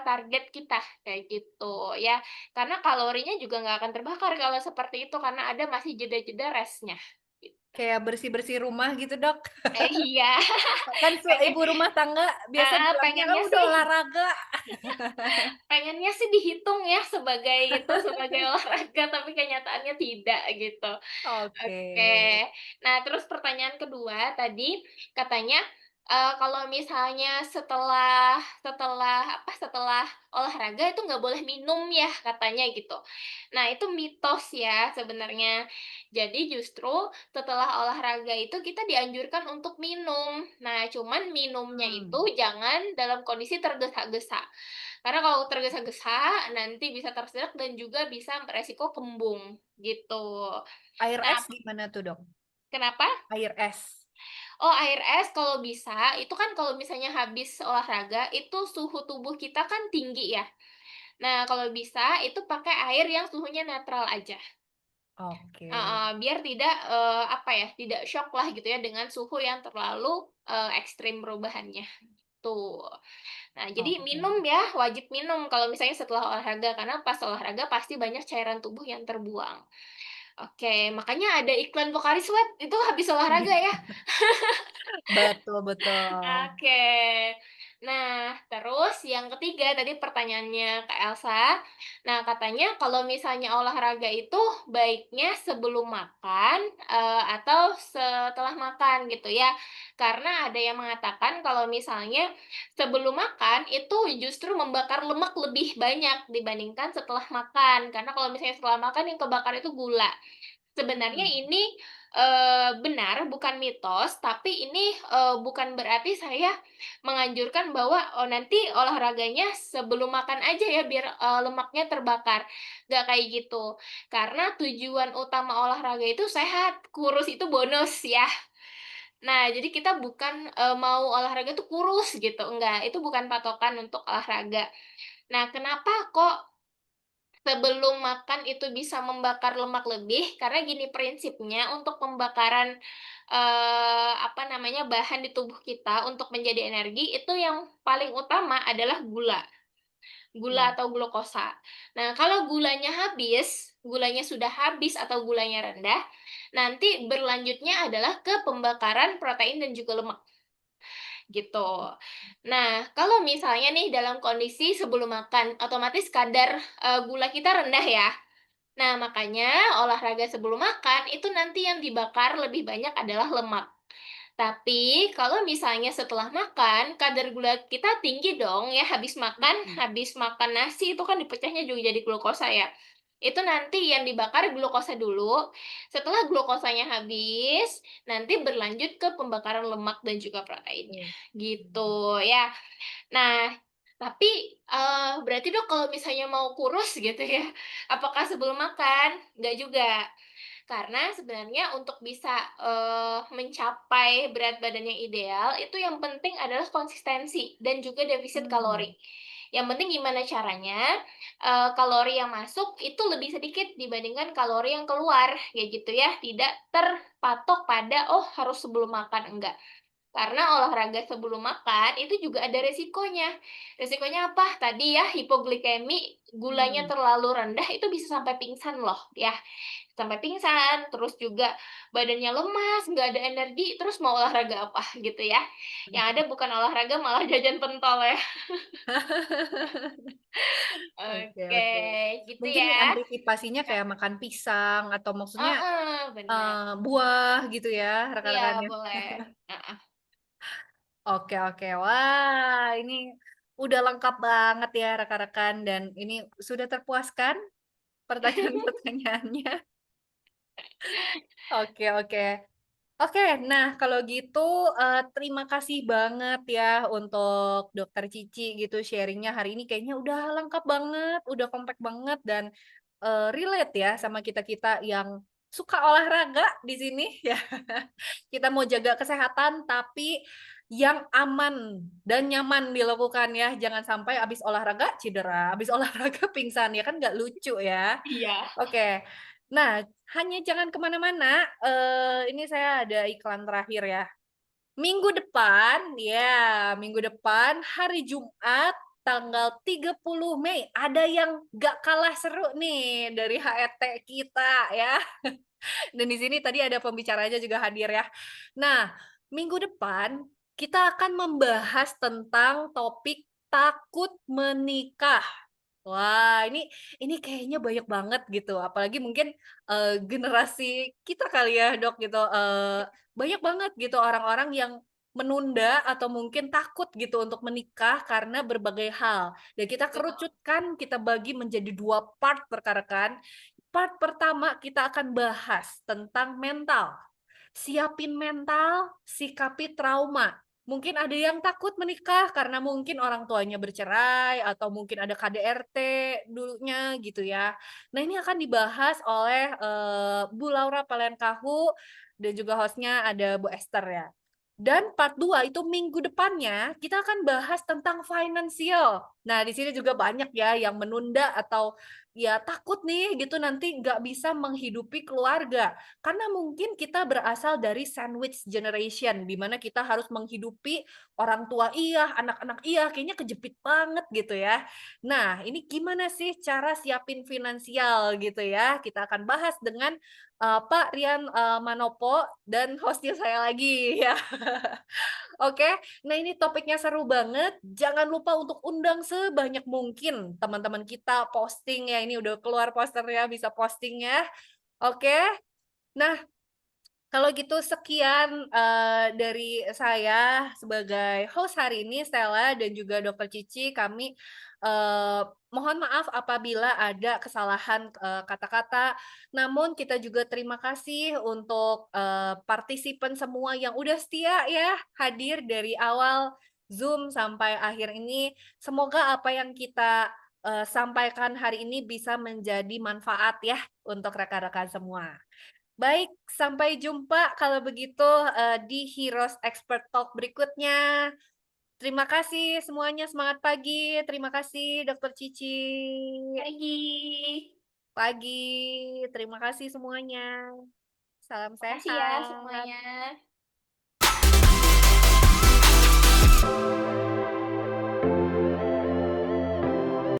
target kita, kayak gitu ya. Karena kalorinya juga nggak akan terbakar kalau seperti itu, karena ada masih jeda-jeda rest-nya, gitu. Kayak bersih-bersih rumah gitu, Dok? Iya, Kan pengen ibu rumah tangga biasa bilangnya, "Ah, pengennya udah sih olahraga." pengennya sih dihitung ya sebagai itu, sebagai olahraga, tapi kenyataannya tidak gitu. Oke. Oke. Nah, terus pertanyaan kedua tadi katanya, kalau misalnya setelah setelah apa, setelah olahraga itu nggak boleh minum ya katanya gitu. Nah, itu mitos ya sebenarnya. Jadi justru setelah olahraga itu kita dianjurkan untuk minum. Nah, cuman minumnya itu Mmm, jangan dalam kondisi tergesa-gesa. Karena kalau tergesa-gesa nanti bisa tersedak dan juga bisa beresiko kembung gitu. air Nah, es gimana tuh, Dok? kenapa? Air es? Oh, air es kalau bisa, itu kan kalau misalnya habis olahraga, itu suhu tubuh kita kan tinggi ya. Nah, kalau bisa itu pakai air yang suhunya netral aja. Oke. Heeh, biar tidak, apa ya, tidak syok lah gitu ya dengan suhu yang terlalu, ekstrim perubahannya, tuh. Nah, jadi Oke. minum ya, wajib minum kalau misalnya setelah olahraga, karena pas olahraga pasti banyak cairan tubuh yang terbuang. Oke, makanya ada iklan Pocari Sweat, itu habis olahraga ya. Betul betul. Oke. Nah, terus yang ketiga tadi pertanyaannya Kak Elsa. Nah, katanya kalau misalnya olahraga itu baiknya sebelum makan, atau setelah makan gitu ya. Karena ada yang mengatakan kalau misalnya sebelum makan itu justru membakar lemak lebih banyak dibandingkan setelah makan. Karena kalau misalnya setelah makan yang kebakar itu gula. Sebenarnya Mmm, ini, benar, bukan mitos, tapi ini, bukan berarti saya menganjurkan bahwa, "Oh, nanti olahraganya sebelum makan aja ya biar, lemaknya terbakar." Nggak kayak gitu. Karena tujuan utama olahraga itu sehat, kurus itu bonus ya. Nah, jadi kita bukan, mau olahraga tuh kurus gitu, enggak, itu bukan patokan untuk olahraga. Nah, kenapa kok sebelum makan itu bisa membakar lemak lebih, karena gini prinsipnya untuk pembakaran, apa namanya, bahan di tubuh kita untuk menjadi energi, itu yang paling utama adalah gula, mmm, gula atau glukosa. Nah, kalau gulanya sudah habis atau gulanya rendah, nanti berlanjutnya adalah ke pembakaran protein dan juga lemak. Gitu. Nah, kalau misalnya nih dalam kondisi sebelum makan, otomatis kadar, gula kita rendah ya. Nah, makanya olahraga sebelum makan itu nanti yang dibakar lebih banyak adalah lemak. Tapi kalau misalnya setelah makan, kadar gula kita tinggi dong ya, mhm. habis makan nasi itu kan dipecahnya juga jadi glukosa ya. Itu nanti yang dibakar glukosa dulu, setelah glukosanya habis, nanti berlanjut ke pembakaran lemak dan juga proteinnya, Oke. gitu ya. Nah, tapi, berarti Dok kalau misalnya mau kurus gitu ya, apakah sebelum makan? Nggak juga. Karena sebenarnya untuk bisa, mencapai berat badan yang ideal, itu yang penting adalah konsistensi dan juga defisit kalori. Mmm, Yang penting gimana caranya, kalori yang masuk itu lebih sedikit dibandingkan kalori yang keluar, kayak gitu ya. Tidak terpatok pada, "Oh harus sebelum makan," enggak. Karena olahraga sebelum makan itu juga ada resikonya. Resikonya apa? Tadi ya hipoglikemi, gulanya mhm. terlalu rendah itu bisa sampai pingsan loh ya, sampai pingsan, terus juga badannya lemas, nggak ada energi, terus mau olahraga apa gitu ya. Yang ada bukan olahraga malah jajan pentol ya. Oke Oke, oke. gitu Mungkin ya. antisipasinya kayak makan pisang atau maksudnya, Heeh, bener. buah gitu ya Iya rekan-rekannya? boleh. Heeh. Oke oke. Wah, ini udah lengkap banget ya rekan-rekan dan ini sudah terpuaskan pertanyaan-pertanyaannya. Oke oke. Oke, nah kalau gitu, terima kasih banget ya untuk Dokter Cici gitu sharing-nya hari ini kayaknya udah lengkap banget, udah kompak banget dan, relate ya sama kita-kita yang suka olahraga di sini ya. Kita mau jaga kesehatan tapi yang aman dan nyaman dilakukan ya, jangan sampai habis olahraga cedera, habis olahraga pingsan, ya kan nggak lucu ya. Iya. Oke. Nah, hanya jangan kemana mana, ini saya ada iklan terakhir ya. Minggu depan hari Jumat tanggal 30 Mei, ada yang gak kalah seru nih dari HET kita ya. Dan di sini tadi ada pembicaranya juga hadir ya. Nah, minggu depan kita akan membahas tentang topik takut menikah. Wah, ini kayaknya banyak banget gitu, apalagi mungkin, generasi kita kali ya, Dok, gitu, banyak banget gitu orang-orang yang menunda atau mungkin takut gitu untuk menikah karena berbagai hal. Dan kita Betul. kerucutkan, kita bagi menjadi 2 part rekan-rekan. Part pertama kita akan bahas tentang mental. Siapin mental, sikapi trauma. Mungkin ada yang takut menikah karena mungkin orang tuanya bercerai atau mungkin ada KDRT dulunya gitu ya. Nah, ini akan dibahas oleh, Bu Laura Palengkahu dan juga hostnya ada Bu Esther ya. Dan part 2 itu minggu depannya kita akan bahas tentang finansial. Nah, di sini juga banyak ya yang menunda atau ya takut nih gitu nanti nggak bisa menghidupi keluarga. Karena mungkin kita berasal dari sandwich generation, di mana kita harus menghidupi orang tua iya, anak-anak iya, kayaknya kejepit banget gitu ya. Nah, ini gimana sih cara siapin finansial gitu ya? Kita akan bahas dengan, Pak Rian, Manopo dan hostnya saya lagi ya. Oke, nah ini topiknya seru banget, jangan lupa untuk undang sebanyak mungkin teman-teman kita, posting ya, ini udah keluar posternya, bisa posting ya. Oke, nah kalau gitu sekian, dari saya sebagai host hari ini Stella dan juga Dokter Cici, kami, mohon maaf apabila ada kesalahan, kata-kata, namun kita juga terima kasih untuk, partisipan semua yang udah setia ya hadir dari awal Zoom sampai akhir ini. Semoga apa yang kita, sampaikan hari ini bisa menjadi manfaat ya untuk rekan-rekan semua. Baik, sampai jumpa kalau begitu, di Heroes Expert Talk berikutnya. Terima kasih semuanya, semangat pagi. Terima kasih Dokter Cici. Pagi. Pagi, terima kasih semuanya. Salam Makasih ya sehat. semuanya.